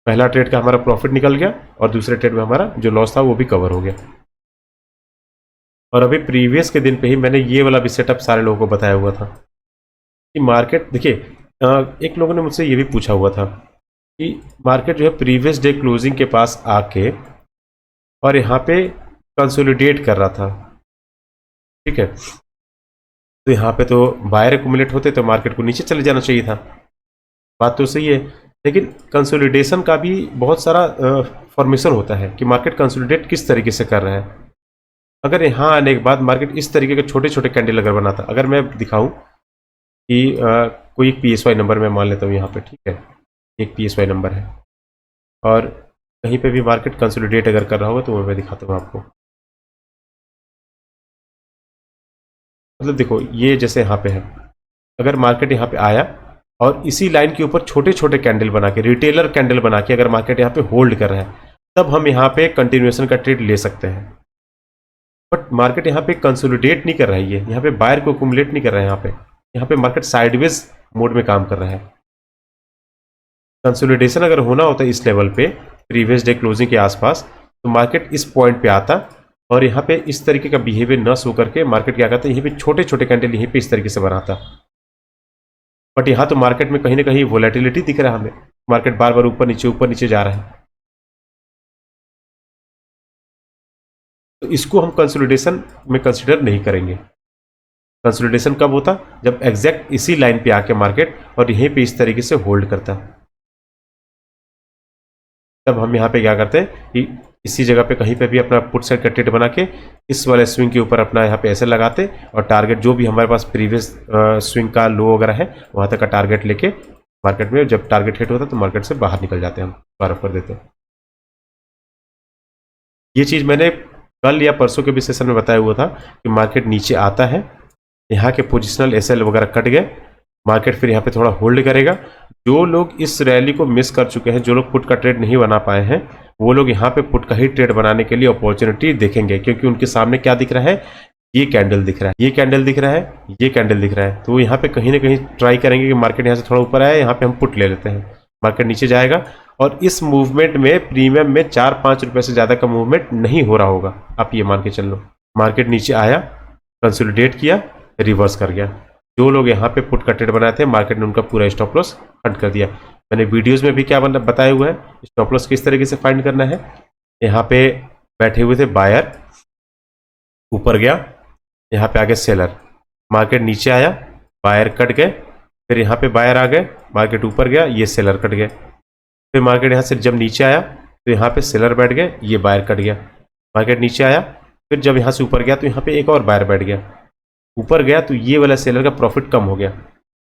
पहला ट्रेड का हमारा प्रॉफिट निकल गया और दूसरे ट्रेड में हमारा जो लॉस था वो भी कवर हो गया। और अभी प्रीवियस के दिन पे ही मैंने ये वाला भी सेटअप सारे लोगों को बताया हुआ था कि मार्केट देखिए, एक लोगों ने मुझसे ये भी पूछा हुआ था कि मार्केट जो है प्रीवियस डे क्लोजिंग के पास आके और यहाँ पे कंसोलिडेट कर रहा था, ठीक है, तो यहाँ पे तो बायर एक्यूमुलेट होते तो मार्केट को नीचे चले जाना चाहिए था, बात तो सही है। लेकिन कंसोलिडेशन का भी बहुत सारा फॉर्मेशन होता है कि मार्केट कंसोलिडेट किस तरीके से कर रहा है। अगर यहाँ आने के बाद मार्केट इस तरीके के छोटे छोटे कैंडल अगर बनाता, अगर मैं दिखाऊं कि कोई एक PSY नंबर मैं मान लेता हूँ यहाँ पे, ठीक है, एक PSY नंबर है और कहीं पे भी मार्केट कंसोलिडेट अगर कर रहा होगा तो मैं दिखाता हूँ आपको। मतलब देखो ये जैसे यहाँ पे है, अगर मार्केट यहाँ पे आया और इसी लाइन के ऊपर छोटे छोटे कैंडल बना के, रिटेलर कैंडल बना के अगर मार्केट यहाँ पे होल्ड कर रहा है, तब हम यहाँ पे कंटिन्यूएशन का ट्रेड ले सकते हैं। बट मार्केट यहाँ पे कंसोलिडेट नहीं कर रहा है, ये यहाँ पे बायर को एक्यूमुलेट नहीं कर रहा है, यहाँ पे मार्केट साइडवेज मोड में काम कर रहा है। कंसोलिडेशन अगर होना होता है इस लेवल पे प्रीवियस डे क्लोजिंग के आसपास, तो मार्केट इस पॉइंट पे आता और यहाँ पे इस तरीके का बिहेवियर न शो करके मार्केट क्या करता है, यहीं पे छोटे छोटे कैंडल यहीं पे इस तरीके से बनाता। बट यहाँ तो मार्केट में कहीं ना कहीं वोलेटिलिटी दिख रहा है हमें, मार्केट बार बार ऊपर नीचे जा रहा है। तो इसको हम कंसोलिडेशन में कंसिडर नहीं करेंगे। कंसोलिडेशन कब होता, जब एग्जैक्ट इसी लाइन पे आके मार्केट और यहीं पे इस तरीके से होल्ड करता, तब हम यहाँ पे क्या करते हैं कि इसी जगह पे कहीं पे भी अपना पुट साइड का ट्रेड बना के इस वाले स्विंग के ऊपर अपना यहाँ पे ऐसे लगाते और टारगेट जो भी हमारे पास प्रीवियस स्विंग का लो वगैरह है वहाँ तक का टारगेट लेके मार्केट में जब टारगेट हिट होता है तो मार्केट से बाहर निकल जाते हैं, हम बाहर कर देते हैं। ये चीज़ मैंने कल या परसों के भी सेशन में बताया हुआ था कि मार्केट नीचे आता है, यहाँ के पोजिशनल एसएल वगैरह कट गए, मार्केट फिर यहाँ पे थोड़ा होल्ड करेगा। जो लोग इस रैली को मिस कर चुके हैं, जो लोग पुट का ट्रेड नहीं बना पाए हैं, वो लोग यहाँ पे पुट का ही ट्रेड बनाने के लिए अपॉर्चुनिटी देखेंगे, क्योंकि उनके सामने क्या दिख रहा है, ये कैंडल दिख रहा है, ये कैंडल दिख रहा है, ये कैंडल दिख रहा है। तो यहाँ पे कहीं ना कहीं ट्राई करेंगे कि मार्केट यहाँ से थोड़ा ऊपर आया, यहाँ पे हम पुट ले लेते हैं, मार्केट नीचे जाएगा और इस मूवमेंट में प्रीमियम में 4-5 रुपए से ज़्यादा का मूवमेंट नहीं हो रहा होगा, आप ये मान के चल लो। मार्केट नीचे आया, कंसोलिडेट किया, रिवर्स कर गया। जो लोग यहाँ पे पुट का ट्रेड बनाए थे, मार्केट ने उनका पूरा स्टॉप लॉस हट कर दिया। मैंने वीडियोस में भी क्या बताया हुआ है, स्टॉप लॉस किस तरीके से फाइंड करना है। यहाँ पे बैठे हुए थे बायर, ऊपर गया, यहाँ पे आ गए सेलर, मार्केट नीचे आया, बायर कट गए, फिर यहाँ पे बायर आ गए, मार्केट ऊपर गया, ये सेलर कट गए, फिर मार्केट यहाँ से जब नीचे आया तो यहाँ पे सेलर बैठ गए, ये बायर कट गया, मार्केट नीचे आया, फिर जब यहाँ से ऊपर गया तो यहाँ पे एक और बायर बैठ गया, ऊपर गया तो ये वाला सेलर का प्रॉफिट कम हो गया।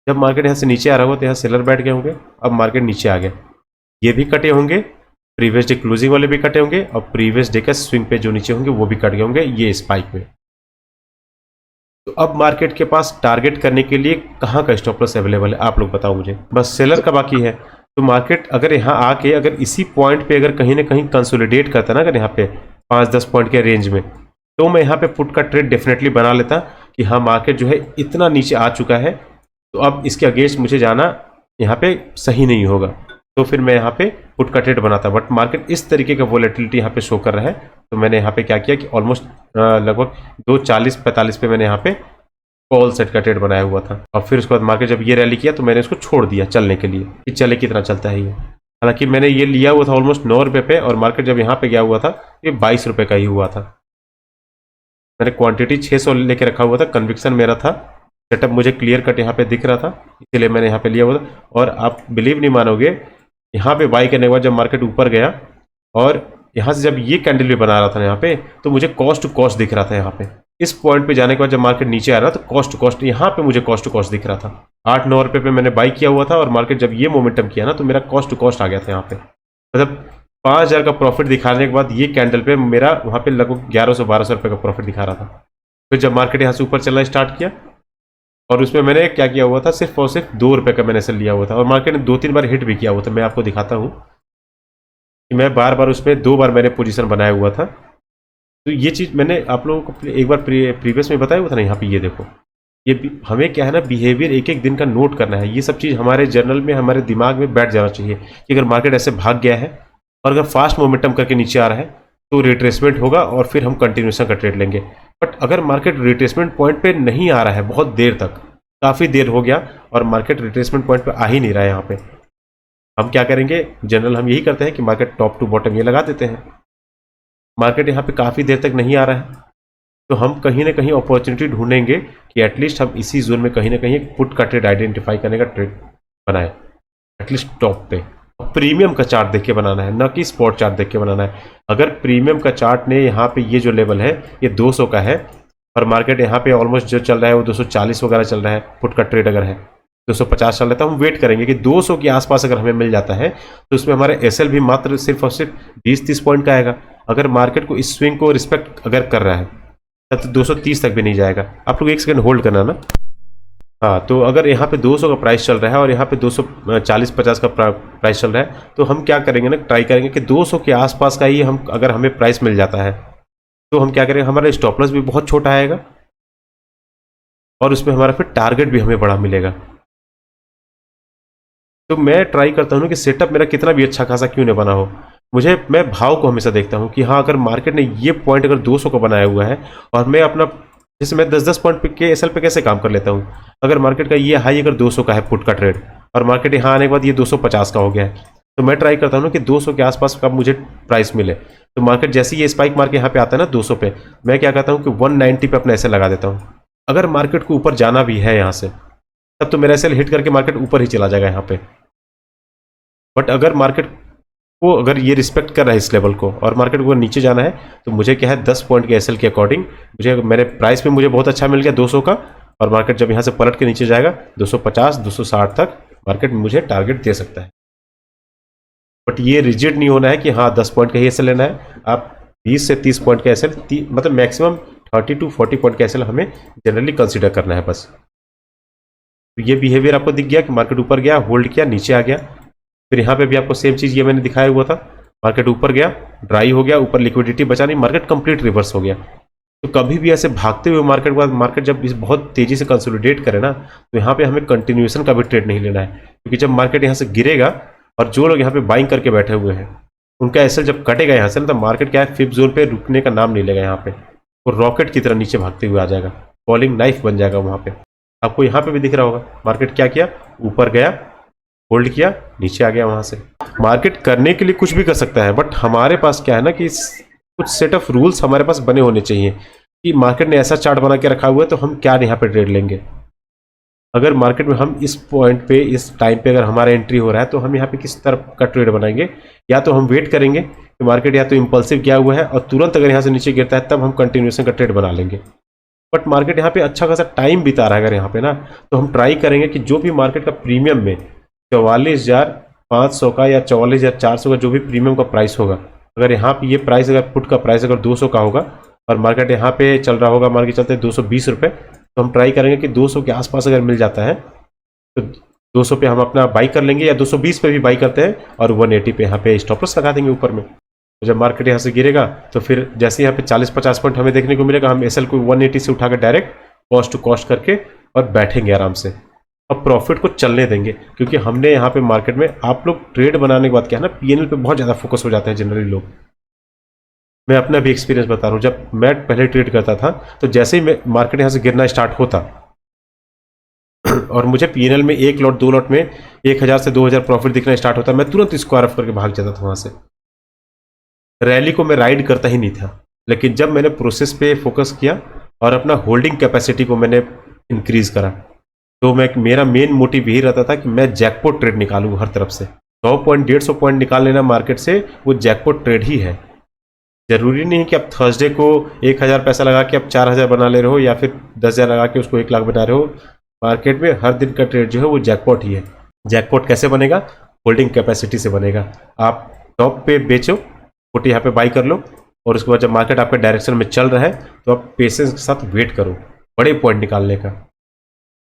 जब मार्केट यहाँ से नीचे आ रहा होगा तो यहाँ सेलर बैठ गए होंगे, अब मार्केट नीचे आ गया, ये भी कटे होंगे, प्रीवियस डे क्लोजिंग वाले भी कटे होंगे और प्रीवियस डे का स्विंग पे जो नीचे होंगे वो भी कट गए होंगे ये स्पाइक में। तो अब मार्केट के पास टारगेट करने के लिए कहाँ का स्टॉप लॉस अवेलेबल है, आप लोग बताओ मुझे, बस सेलर का बाकी है। तो मार्केट अगर यहाँ आके अगर इसी पॉइंट पे अगर कहीं ना कहीं कंसोलिडेट करता ना, अगर यहाँ पे 5-10 पॉइंट के रेंज में, तो मैं यहाँ पे पुट का ट्रेड डेफिनेटली बना लेता कि हाँ मार्केट जो है इतना नीचे आ चुका है तो अब इसके अगेंस्ट मुझे जाना यहाँ पे सही नहीं होगा, तो फिर मैं यहाँ पे पुट का ट्रेड बनाता। बट मार्केट इस तरीके का वोलेटिलिटी यहाँ पे शो कर रहा है, तो मैंने यहाँ पे क्या किया कि ऑलमोस्ट लगभग 2:40-45 पे मैंने यहाँ पे कॉल सेट का ट्रेड बनाया हुआ था। और फिर उसके बाद मार्केट जब ये रैली किया तो मैंने इसको छोड़ दिया चलने के लिए कि चले कितना चलता है ये। हालांकि मैंने ये लिया हुआ था ऑलमोस्ट 9 रुपये पे, और मार्केट जब यहाँ पे गया हुआ था ये 22 रुपये का ही हुआ था। मैंने क्वांटिटी 600 लेके रखा हुआ था, कन्विक्शन मेरा था, सेटअप मुझे क्लियर कट यहाँ पे दिख रहा था, इसीलिए मैंने यहाँ पे लिया हुआ था। और आप बिलीव नहीं मानोगे, यहाँ पे बाई करने के बाद जब मार्केट ऊपर गया और यहाँ से जब ये कैंडल भी बना रहा था यहाँ पे, तो मुझे कॉस्ट टू कॉस्ट दिख रहा था। यहाँ पे इस पॉइंट पे जाने के बाद जब मार्केट नीचे आ रहा तो कॉस्ट टू कॉस्ट यहाँ पे मुझे कॉस्ट टू कॉस्ट दिख रहा था। 8-9 रुपये पे मैंने बाई किया हुआ था, और मार्केट जब ये मोमेंटम किया ना तो मेरा कॉस्ट टू कॉस्ट आ गया था यहाँ पे। मतलब 5000 का प्रॉफिट दिखाने के बाद ये कैंडल पे मेरा वहाँ पे लगभग 1100-1200 रुपये का प्रॉफिट दिखा रहा था। फिर जब मार्केट यहाँ से ऊपर चलना स्टार्ट किया, और उसमें मैंने क्या किया हुआ था, सिर्फ और सिर्फ 2 रुपये का मैंने सेल लिया हुआ था, और मार्केट ने 2-3 बार हिट भी किया हुआ था। मैं आपको दिखाता हूँ कि मैं बार बार उसमें 2 बार मैंने पोजीशन बनाया हुआ था। तो ये चीज़ मैंने आप लोगों को एक बार प्रीवियस में बताया हुआ था ना। यहाँ पे ये देखो, ये हमें क्या है ना, बिहेवियर एक एक दिन का नोट करना है। ये सब चीज़ हमारे जर्नल में, हमारे दिमाग में बैठ जाना चाहिए कि अगर मार्केट ऐसे भाग गया है और अगर फास्ट मोमेंटम करके नीचे आ रहा है तो रिट्रेसमेंट होगा और फिर हम कंटिन्यूएशन का ट्रेड लेंगे। बट अगर मार्केट रिट्रेसमेंट पॉइंट पे नहीं आ रहा है बहुत देर तक, काफ़ी देर हो गया और मार्केट रिट्रेसमेंट पॉइंट पे आ ही नहीं रहा है, यहाँ पे हम क्या करेंगे, जनरल हम यही करते हैं कि मार्केट टॉप टू बॉटम ये लगा देते हैं। मार्केट यहाँ पे काफ़ी देर तक नहीं आ रहा है तो हम कहीं ना कहीं अपॉर्चुनिटी ढूंढेंगे कि एटलीस्ट हम इसी जोन में कहीं ना कहीं एक पुट का ट्रेड आइडेंटिफाई करने का ट्रेड बनाए, एटलीस्ट टॉप पे। प्रीमियम का चार्ट देख के बनाना है, ना कि स्पॉट चार्ट देख के बनाना है। अगर प्रीमियम का चार्ट ने यहाँ पे ये जो लेवल है ये 200 का है, और मार्केट यहाँ पे ऑलमोस्ट जो चल रहा है वो 240 वगैरह चल रहा है, पुट का ट्रेड अगर है 250 चल रहा है, तो हम वेट करेंगे कि 200 के आसपास अगर हमें मिल जाता है तो उसमें हमारा एसएल भी मात्र सिर्फ और सिर्फ 20-30 पॉइंट का आएगा। अगर मार्केट को इस स्विंग को रिस्पेक्ट अगर कर रहा है तब तो 230 तक भी नहीं जाएगा। आप लोग एक सेकंड होल्ड करना ना। हाँ, तो अगर यहाँ पे 200 का प्राइस चल रहा है और यहाँ पे 240-50 का प्राइस चल रहा है, तो हम क्या करेंगे ना, ट्राई करेंगे कि 200 के आसपास का ही हम अगर हमें प्राइस मिल जाता है तो हम क्या करेंगे, हमारा स्टॉप लॉस भी बहुत छोटा आएगा और उसमें हमारा फिर टारगेट भी हमें बड़ा मिलेगा। तो मैं ट्राई करता हूँ कि सेटअप मेरा कितना भी अच्छा खासा क्यों नहीं बना हो, मैं भाव को हमेशा देखता हूँ कि हाँ, अगर मार्केट ने ये पॉइंट अगर 200 का बनाया हुआ है और मैं अपना, जैसे मैं 10-10 पॉइंट के एसएल पे कैसे काम कर लेता हूँ। अगर मार्केट का ये हाई अगर 200 का है पुट का ट्रेड और मार्केट यहाँ आने के बाद ये 250 का हो गया है, तो मैं ट्राई करता हूँ कि 200 के आसपास का मुझे प्राइस मिले। तो मार्केट जैसे ये स्पाइक मार के यहाँ पे आता है ना 200 पे, मैं क्या करता हूँ कि 190 पे अपना एसएल लगा देता हूँ। अगर मार्केट को ऊपर जाना भी है यहाँ से तब तो मेरा एसएल हिट करके मार्केट ऊपर ही चला जाएगा यहाँ पे। बट अगर मार्केट को अगर ये रिस्पेक्ट कर रहा है इस लेवल को और मार्केट को नीचे जाना है तो मुझे क्या है, 10 पॉइंट के एसएल के अकॉर्डिंग मुझे, मेरे प्राइस में मुझे बहुत अच्छा मिल गया 200 का, और मार्केट जब यहाँ से पलट के नीचे जाएगा 250-260 तक मार्केट मुझे टारगेट दे सकता है। बट ये रिजिड नहीं होना है कि हाँ 10 पॉइंट का ही एसएल लेना है। आप 20 से 30 पॉइंट का एसएल, मतलब मैक्सिमम 30-40 पॉइंट का एसएल हमें जनरली कंसिडर करना है बस। तो ये बिहेवियर आपको दिख गया कि मार्केट ऊपर गया, होल्ड किया, नीचे आ गया। फिर यहाँ पे भी आपको सेम चीज़ ये मैंने दिखाया हुआ था, मार्केट ऊपर गया, ड्राई हो गया, ऊपर लिक्विडिटी बचा नहीं, मार्केट कंप्लीट रिवर्स हो गया। तो कभी भी ऐसे भागते हुए मार्केट के बाद मार्केट जब इस बहुत तेज़ी से कंसोलिडेट करे ना, तो यहाँ पे हमें कंटिन्यूएशन का भी ट्रेड नहीं लेना है, क्योंकि जब मार्केट यहाँ से गिरेगा और जो लोग यहाँ पे बाइंग करके बैठे हुए हैं उनका एसएल जब कटेगा यहाँ से ना, तो मार्केट क्या है, 5th जोन पे रुकने का नाम नहीं लेगा। यहाँ पे वो रॉकेट की तरह नीचे भागते हुए आ जाएगा, फॉलिंग नाइफ बन जाएगा वहाँ पे। आपको यहाँ पे भी दिख रहा होगा, मार्केट क्या किया, ऊपर गया, होल्ड किया, नीचे आ गया। वहाँ से मार्केट करने के लिए कुछ भी कर सकता है, बट हमारे पास क्या है ना कि कुछ सेट ऑफ रूल्स हमारे पास बने होने चाहिए कि मार्केट ने ऐसा चार्ट बना के रखा हुआ है तो हम क्या यहाँ पे ट्रेड लेंगे। अगर मार्केट में हम इस पॉइंट पे, इस टाइम पे अगर हमारा एंट्री हो रहा है तो हम यहाँ पे किस तरह का ट्रेड बनाएंगे, या तो हम वेट करेंगे कि मार्केट या तो इम्पल्सिव किया हुआ है और तुरंत अगर यहाँ से नीचे गिरता है तब हम कंटिन्यूएशन का ट्रेड बना लेंगे। बट मार्केट यहाँ पे अच्छा खासा टाइम बिता रहा है अगर यहाँ पे ना, तो हम ट्राई करेंगे कि जो भी मार्केट का प्रीमियम में 44,500 का या 44,400 का जो भी प्रीमियम का प्राइस होगा, अगर यहाँ पे ये प्राइस, अगर पुट का प्राइस अगर 200 का होगा और मार्केट यहाँ पे चल रहा होगा, मान के चलते 220 रुपये, तो हम ट्राई करेंगे कि 200 के आसपास अगर मिल जाता है तो 200 पे हम अपना बाई कर लेंगे, या 220 पे भी बाई करते हैं और 180 पे यहाँ पे स्टॉप लॉस लगा देंगे ऊपर में। तो जब मार्केट यहाँ से गिरेगा तो फिर जैसे यहाँ पे 40-50 पॉइंट हमें देखने को मिलेगा, हम एसएल को 180 से उठाकर डायरेक्ट कॉस्ट टू कॉस्ट करके और बैठेंगे आराम से, अब प्रॉफिट को चलने देंगे। क्योंकि हमने यहाँ पे मार्केट में, आप लोग ट्रेड बनाने के बाद क्या है ना, पीएनएल पे बहुत ज़्यादा फोकस हो जाते हैं जनरली लोग। मैं अपना भी एक्सपीरियंस बता रहा हूँ, जब मैं पहले ट्रेड करता था तो जैसे ही मार्केट यहाँ से गिरना स्टार्ट होता और मुझे पीएनएल में एक लॉट 2 लॉट में 1000 से 2000 प्रॉफिट दिखना स्टार्ट होता, मैं तुरंत स्क्वायर ऑफ करके भाग जाता था वहाँ से। रैली को मैं राइड करता ही नहीं था। लेकिन जब मैंने प्रोसेस पे फोकस किया और अपना होल्डिंग कैपेसिटी को मैंने इंक्रीज करा, तो मेरा मेन मोटिव यही रहता था कि मैं जैकपॉट ट्रेड निकालूँ हर तरफ से। 100 पॉइंट 150 पॉइंट निकाल लेना मार्केट से, वो जैकपॉट ट्रेड ही है। जरूरी नहीं है कि आप थर्सडे को 1000 पैसा लगा के आप 4000 बना ले रहे हो, या फिर 10,000 लगा के उसको 1 लाख बना रहे हो। मार्केट में हर दिन का ट्रेड जो है वो जैकपॉट ही है। जैकपॉट कैसे बनेगा? होल्डिंग कैपेसिटी से बनेगा। आप टॉप पे बेचो, पुट यहाँ पे बाई कर लो, और उसके बाद जब मार्केट आपके डायरेक्शन में चल रहा है तो आप पेशेंस के साथ वेट करो बड़े पॉइंट निकालने का।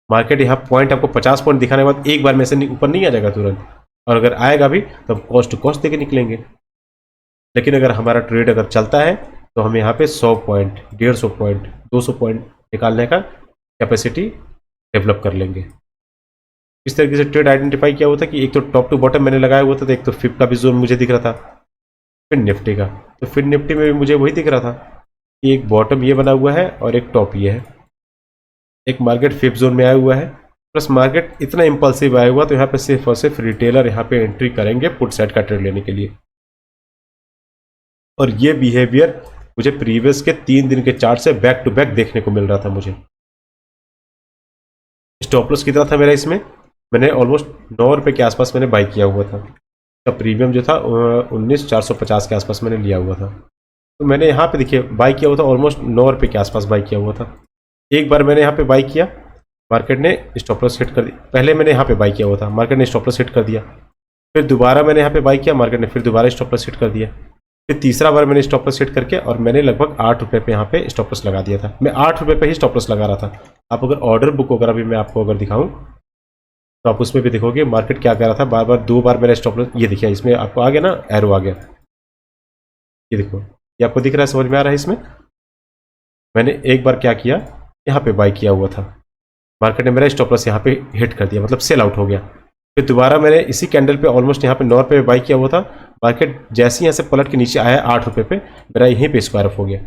मार्केट यहाँ पॉइंट आपको 50 पॉइंट दिखाने के बाद एक बार में से ऊपर नहीं आ जाएगा तुरंत, और अगर आएगा भी तब कॉस्ट टू कॉस्ट देके निकलेंगे। लेकिन अगर हमारा ट्रेड अगर चलता है तो हम यहाँ पे 100 पॉइंट 150 पॉइंट 200 पॉइंट निकालने का कैपेसिटी डेवलप कर लेंगे। इस तरीके से ट्रेड आइडेंटिफाई किया हुआ था कि एक तो टॉप टू बॉटम मैंने लगाया हुआ था, तो एक तो फिप का भी जोन मुझे दिख रहा था, फिर निफ्टी का। तो फिर निफ्टी में भी मुझे वही दिख रहा था कि एक बॉटम ये बना हुआ है और एक टॉप ये है। एक मार्केट फिप जोन में आया हुआ है, प्लस मार्केट इतना इंपल्सिव आया हुआ, तो यहाँ पे सिर्फ और सिर्फ रिटेलर यहाँ पे एंट्री करेंगे पुट साइड का ट्रेड लेने के लिए। और ये बिहेवियर मुझे प्रीवियस के 3 दिन के चार्ट से बैक टू बैक देखने को मिल रहा था। मुझे स्टॉप लॉस कितना था मेरा इसमें? मैंने ऑलमोस्ट 9 रुपये के आसपास मैंने बाई किया हुआ था। तो प्रीमियम जो था 19,450 के आसपास मैंने लिया हुआ था। तो मैंने यहाँ पे देखिए बाई किया हुआ था, ऑलमोस्ट 9 रुपये के आसपास बाई किया हुआ था। एक बार मैंने यहाँ पे बाई किया, मार्केट ने स्टॉप लॉस हिट कर दिया। पहले मैंने यहाँ पे बाई किया हुआ था, मार्केट ने स्टॉप लॉस हिट कर दिया। फिर दोबारा मैंने यहाँ पे बाई किया, मार्केट ने फिर दोबारा स्टॉप लॉस हिट कर दिया। फिर तीसरा बार मैंने स्टॉप लॉस हिट करके और मैंने लगभग 8 रुपये पे यहाँ पे स्टॉप लॉस लगा दिया था। मैं 8 रुपये पे ही स्टॉप लॉस लगा रहा था। आप अगर ऑर्डर बुक वगैरह भी मैं आपको अगर दिखाऊं तो आप उसमें भी देखोगे मार्केट क्या कर रहा था। बार बार 2 बार मेरा स्टॉप लॉस, ये देखिए इसमें आपको आ गया ना, एरो आ गया, ये देखो, ये आपको दिख रहा है, समझ में आ रहा है। इसमें मैंने एक बार क्या किया, यहाँ पे बाई किया हुआ था, मार्केट ने मेरा स्टॉप लॉस यहाँ पे हिट कर दिया, मतलब सेल आउट हो गया। फिर दोबारा मैंने इसी कैंडल पे ऑलमोस्ट यहाँ पे 9 रुपये बाई किया हुआ था। मार्केट जैसे ही यहाँ से पलट के नीचे आया 8 रुपये पे, मेरा यहीं पे स्क्वायर ऑफ हो गया।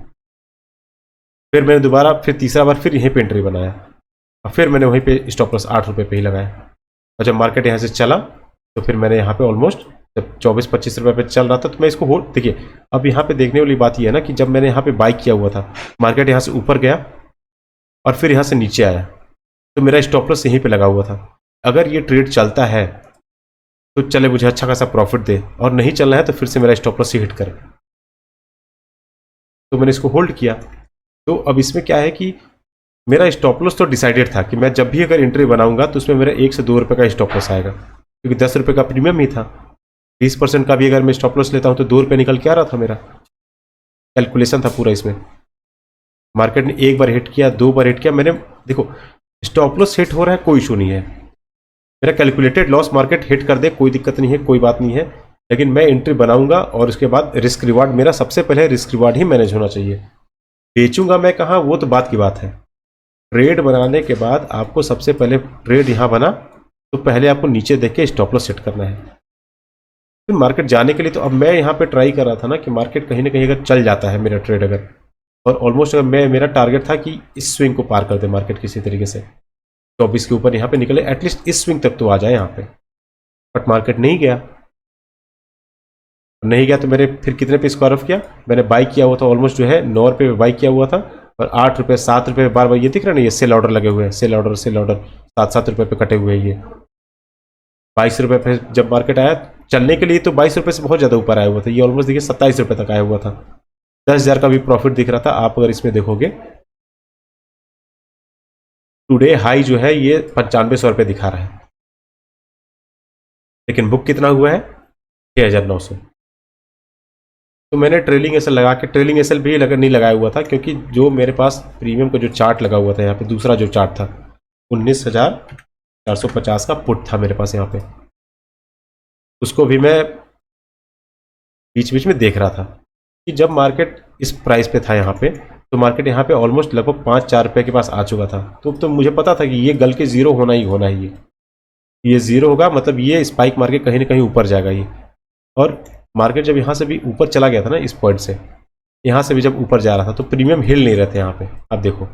फिर मैंने दोबारा फिर तीसरा बार फिर यहीं पे एंट्री बनाया, और फिर मैंने वहीं पे स्टॉप लॉस 8 रुपये पे ही लगाया। और जब मार्केट यहाँ से चला तो फिर मैंने यहाँ पे ऑलमोस्ट जब 24-25 रुपये पे चल रहा था तो मैं इसको होल्ड, देखिए अब यहाँ पे देखने वाली बात ये है ना कि जब मैंने यहाँ पे बाई किया हुआ था, मार्केट यहाँ से ऊपर गया और फिर यहाँ से नीचे आया, तो मेरा स्टॉप लॉस यहीं पे लगा हुआ था। अगर ये ट्रेड चलता है तो चले मुझे अच्छा खासा प्रॉफिट दे, और नहीं चलना है तो फिर से मेरा स्टॉप लॉस ही हिट करे। तो मैंने इसको होल्ड किया। तो अब इसमें क्या है कि मेरा स्टॉप लॉस तो डिसाइडेड था कि मैं जब भी अगर एंट्री बनाऊंगा तो उसमें मेरा 1 से 2 रुपये का स्टॉप लॉस आएगा, क्योंकि 10 रुपये का प्रीमियम ही था। 20% का भी अगर मैं स्टॉप लॉस लेता हूं तो 2 रुपये निकल के आ रहा था। मेरा कैलकुलेशन था पूरा इसमें। मार्केट ने एक बार हिट किया, 2 बार हिट किया, मैंने देखो स्टॉप लॉस हिट हो रहा है, कोई इशू नहीं है। मेरा कैलकुलेटेड लॉस मार्केट हिट कर दे, कोई दिक्कत नहीं है, कोई बात नहीं है। लेकिन मैं एंट्री बनाऊंगा और उसके बाद रिस्क रिवार्ड, मेरा सबसे पहले रिस्क रिवार्ड ही मैनेज होना चाहिए। बेचूंगा मैं कहाँ, वो तो बात की बात है। ट्रेड बनाने के बाद आपको सबसे पहले ट्रेड यहाँ बना तो पहले आपको नीचे देख के स्टॉप लॉस सेट करना है। फिर मार्केट जाने के लिए तो अब मैं यहाँ पे ट्राई कर रहा था ना कि मार्केट कहीं ना कहीं अगर चल जाता है मेरा ट्रेड अगर, और ऑलमोस्ट अगर मेरा टारगेट था कि इस स्विंग को पार कर दे मार्केट किसी तरीके से, 24 के ऊपर यहाँ पे निकले, एटलीस्ट इस स्विंग तक तो आ जाए यहाँ पे। बट मार्केट नहीं गया, नहीं गया तो मैंने फिर कितने पे स्क्वायर ऑफ किया, मैंने बाई किया हुआ था ऑलमोस्ट जो है 9 रुपये पे बाई किया हुआ था, और 8 रुपये 7 रुपये बार बार ये दिख रहा है ना, ये सेल ऑर्डर लगे हुए हैं, सेल ऑर्डर 7-7 रुपये पे कटे हुए हैं। ये 22 रुपये पे जब मार्केट आया चलने के लिए तो 22 रुपये से बहुत ज़्यादा ऊपर आया हुआ था। ये ऑलमोस्ट देखिए 27 रुपये तक आया हुआ था। 10,000 का भी प्रॉफिट दिख रहा था। आप अगर इसमें देखोगे टुडे हाई जो है ये 9500 रुपये दिखा रहा है, लेकिन बुक कितना हुआ है 6,900। तो मैंने ट्रेलिंग एसएल लगा के, ट्रेलिंग एसएल भी नहीं लगाया हुआ था, क्योंकि जो मेरे पास प्रीमियम का जो चार्ट लगा हुआ था यहाँ पे, दूसरा जो चार्ट था 19,450 का पुट था मेरे पास यहाँ पे, उसको भी मैं बीच बीच में देख रहा था कि जब मार्केट इस प्राइस पे था यहाँ पे, तो मार्केट यहाँ पे ऑलमोस्ट लगभग 5-4 रुपये के पास आ चुका था। तो मुझे पता था कि ये गल के जीरो होना ही होना है, ये जीरो होगा, मतलब ये स्पाइक मार्केट कहीं ना कहीं ऊपर जाएगा ये। और मार्केट जब यहाँ से भी ऊपर चला गया था ना, इस पॉइंट से यहाँ से भी जब ऊपर जा रहा था, तो प्रीमियम हिल नहीं रहे थे यहाँ पे। अब देखो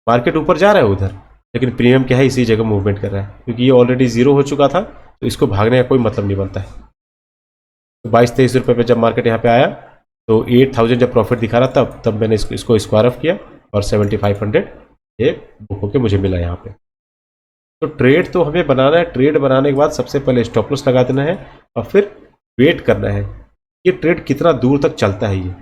मार्केट ऊपर जा रहा है उधर, लेकिन प्रीमियम क्या है, इसी जगह मूवमेंट कर रहा है, क्योंकि ये ऑलरेडी जीरो हो चुका था, तो इसको भागने का कोई मतलब नहीं बनता है। तो 22-23 रुपये पे जब मार्केट यहाँ पे आया तो 8000 जब प्रॉफिट दिखा रहा था, तब मैंने इसको स्क्वायर ऑफ किया और 7500 ये बुक होके मुझे मिला यहाँ पे। तो ट्रेड तो हमें बनाना है, ट्रेड बनाने के बाद सबसे पहले स्टॉप लॉस लगा देना है और फिर वेट करना है ये ट्रेड कितना दूर तक चलता है। ये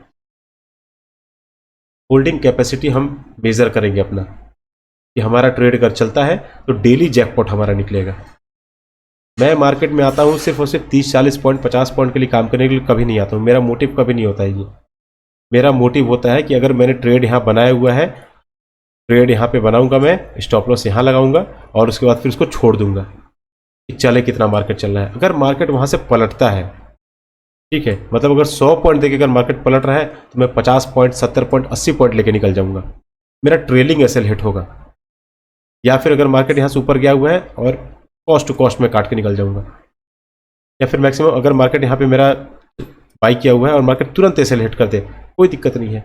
होल्डिंग कैपेसिटी हम मेजर करेंगे अपना कि हमारा ट्रेड अगर चलता है तो डेली जैकपॉट हमारा निकलेगा। मैं मार्केट में आता हूँ सिर्फ और सिर्फ 30-40 पॉइंट 50 पॉइंट के लिए काम करने के लिए कभी नहीं आता हूँ। मेरा मोटिव कभी नहीं होता है ये। मेरा मोटिव होता है कि अगर मैंने ट्रेड यहाँ बनाया हुआ है, ट्रेड यहाँ पे बनाऊंगा, मैं स्टॉप लॉस यहाँ लगाऊंगा और उसके बाद फिर उसको छोड़ दूंगा कि चले कितना मार्केट चल रहा है। अगर मार्केट वहाँ से पलटता है, ठीक है, मतलब अगर 100 पॉइंट देके अगर मार्केट पलट रहा है तो मैं 50 पॉइंट 70 पॉइंट 80 पॉइंट लेके निकल जाऊंगा, मेरा ट्रेलिंग एसएल हिट होगा। या फिर अगर मार्केट यहाँ से ऊपर गया हुआ है और कॉस्ट टू कॉस्ट में काट के निकल जाऊंगा, या फिर मैक्सिमम अगर मार्केट यहाँ पे मेरा बाई किया हुआ है और मार्केट तुरंत एसएल हिट कर दे, कोई दिक्कत नहीं है।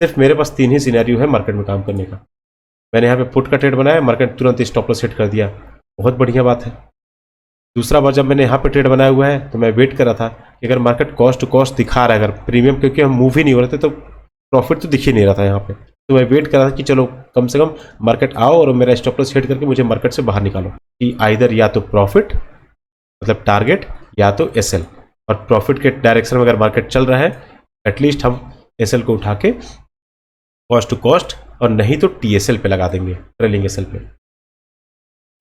सिर्फ मेरे पास 3 ही सिनेरियो है मार्केट में काम करने का। मैंने यहाँ पे पुट का ट्रेड बनाया, मार्केट तुरंत स्टॉप लॉस हिट कर दिया, बहुत बढ़िया बात है। दूसरा बार जब मैंने यहाँ पे ट्रेड बनाया हुआ है तो मैं वेट कर रहा था कि अगर मार्केट कॉस्ट टू कॉस्ट दिखा रहा है, अगर प्रीमियम, क्योंकि हम मूव ही नहीं हो रहे थे तो प्रॉफिट तो दिख ही नहीं रहा था यहाँ पे, तो मैं वेट कर रहा था कि चलो कम से कम मार्केट आओ और मेरा स्टॉप लॉस हिट करके मुझे मार्केट से बाहर निकालो कि आइदर या तो प्रॉफिट मतलब टारगेट या तो एसएल। और प्रॉफिट के डायरेक्शन में अगर मार्केट चल रहा है एटलीस्ट हम एसएल को उठा के कॉस्ट टू कॉस्ट और नहीं तो टीएसएल पे लगा देंगे, ट्रेलिंग एसएल पे।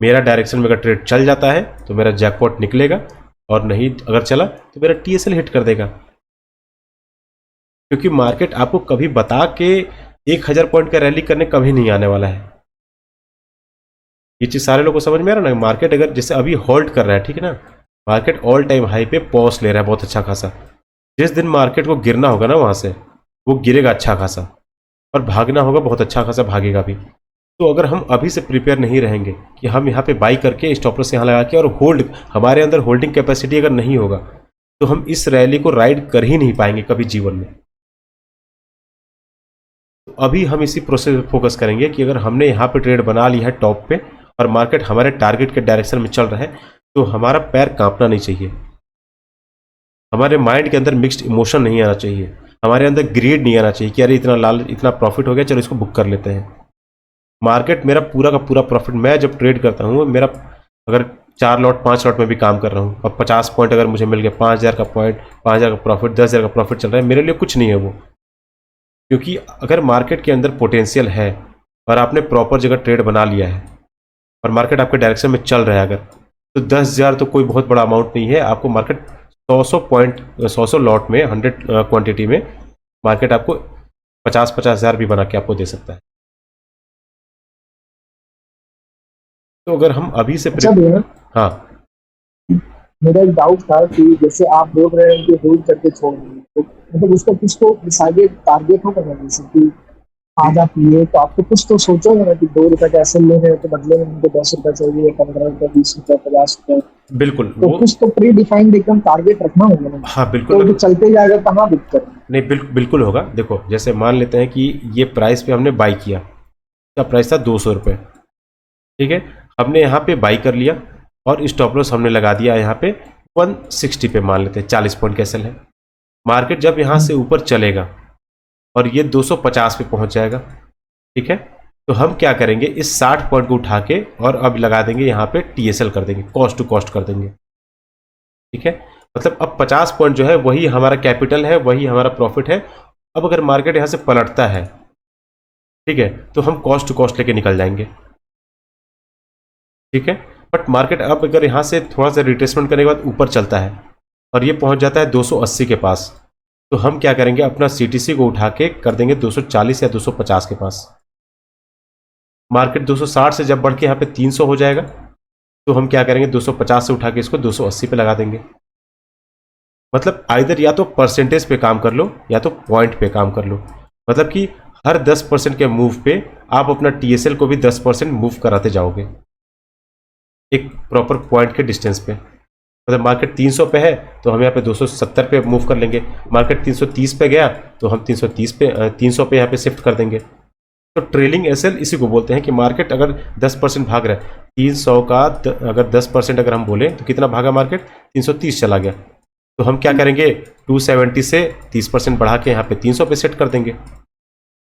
मेरा डायरेक्शन में अगर ट्रेड चल जाता है तो मेरा जैकपॉट निकलेगा और नहीं अगर चला तो मेरा टीएसएल हिट कर देगा। क्योंकि मार्केट आपको कभी बता के 1000 पॉइंट का रैली करने कभी नहीं आने वाला है। ये चीज सारे लोगों को समझ में आ रहा है ना। मार्केट अगर जैसे अभी होल्ड कर रहा है, ठीक है ना, मार्केट ऑल टाइम हाई पे पॉज ले रहा है बहुत अच्छा खासा। जिस दिन मार्केट को गिरना होगा ना, वहां से वो गिरेगा अच्छा खासा और भागना होगा बहुत अच्छा खासा भागेगा भी। तो अगर हम अभी से प्रिपेयर नहीं रहेंगे कि हम यहाँ पे बाई करके स्टॉप लॉस यहाँ लगा के और होल्ड, हमारे अंदर होल्डिंग कैपेसिटी अगर नहीं होगा तो हम इस रैली को राइड कर ही नहीं पाएंगे कभी जीवन में। तो अभी हम इसी प्रोसेस पे फोकस करेंगे कि अगर हमने यहाँ पे ट्रेड बना लिया है टॉप पे और मार्केट हमारे टारगेट के डायरेक्शन में चल रहा है तो हमारा पैर कांपना नहीं चाहिए, हमारे माइंड के अंदर मिक्स्ड इमोशन नहीं आना चाहिए, हमारे अंदर ग्रीड नहीं आना चाहिए कि अरे इतना प्रॉफिट हो गया, चलो इसको बुक कर लेते हैं। मार्केट मेरा पूरा का पूरा प्रॉफिट, मैं जब ट्रेड करता हूँ मेरा अगर 4 लॉट 5 लॉट में भी काम कर रहा हूँ और 50 पॉइंट अगर मुझे मिल गया, 5000 का पॉइंट, 5000 का प्रॉफिट, 10,000 का प्रॉफिट चल रहा है, मेरे लिए कुछ नहीं है वो। क्योंकि अगर मार्केट के अंदर पोटेंशियल है और आपने प्रॉपर जगह ट्रेड बना लिया है और मार्केट आपके डायरेक्शन में चल रहा है अगर, तो 10,000 तो कोई बहुत बड़ा अमाउंट नहीं है। आपको मार्केट 100 पॉइंट 100 लॉट में 100 क्वांटिटी में मार्केट आपको 50,000 भी बना के आपको दे सकता है। तो अगर हम अभी से हाँ, मेरा एक डाउट था कि जैसे आप बोल रहे हैं कि होल्ड करके छोड़ देंगे, तो मतलब उसका कुछ तो डिसाइडेड टारगेट होगा ना, जैसे कि आज आप लिए तो आपको कुछ तो सोचोगे ना कि 2 रुपए का एसएल ले रहे हो तो बदले में मुझे 10 रुपए चाहिए, 15 रुपए, 20 रुपए, 50 रुपए। बिल्कुल, तो कुछ तो प्री डिफाइंड एकदम टारगेट रखना होगा ना। हाँ बिल्कुल, तो चलते जाएगा कहाँ बुक करना। नहीं बिल्कुल होगा। देखो जैसे मान लेते हैं कि ये प्राइस पे हमने बाई किया, इसका प्राइस था 200 रुपये, ठीक है, हमने यहाँ पे बाई कर लिया और स्टॉप लॉस हमने लगा दिया यहाँ पे 160 पे, मान लेते हैं 40 पॉइंट कैसल है। मार्केट जब यहाँ से ऊपर चलेगा और ये 250 पे पहुंच जाएगा, ठीक है, तो हम क्या करेंगे, इस 60 पॉइंट को उठा के और अब लगा देंगे यहाँ पे टीएसएल कर देंगे, कॉस्ट टू कॉस्ट कर देंगे, ठीक है। मतलब अब 50 पॉइंट जो है वही हमारा कैपिटल है, वही हमारा प्रॉफिट है। अब अगर मार्केट यहाँ से पलटता है, ठीक है, तो हम कॉस्ट टू कॉस्ट लेके निकल जाएंगे, ठीक है। बट मार्केट अब अगर यहाँ से थोड़ा सा रिट्रेसमेंट करने के बाद ऊपर चलता है और ये पहुंच जाता है 280 के पास, तो हम क्या करेंगे, अपना सीटीसी को उठा के कर देंगे 240 या 250 के पास। मार्केट 260 से जब बढ़ के यहाँ पे 300 हो जाएगा तो हम क्या करेंगे, 250 से उठा के इसको 280 पे लगा देंगे। मतलब आइदर या तो परसेंटेज पे काम कर लो या तो पॉइंट पे काम कर लो। मतलब कि हर 10% के मूव पे आप अपना टीएसएल को भी 10% मूव कराते जाओगे एक प्रॉपर पॉइंट के डिस्टेंस पे। मतलब मार्केट 300 पे है तो हम यहाँ पे 270 पे मूव कर लेंगे, मार्केट 330 पे गया तो हम 330 पे 300 पे यहाँ पे शिफ्ट कर देंगे। तो ट्रेलिंग एसएल इसी को बोलते हैं कि मार्केट अगर 10% भाग रहा है, 300 का अगर 10% अगर हम बोले तो कितना भागा मार्केट, 330 चला गया, तो हम क्या करेंगे 270 से 30% बढ़ा के यहाँ पे 300 पे सेट कर देंगे।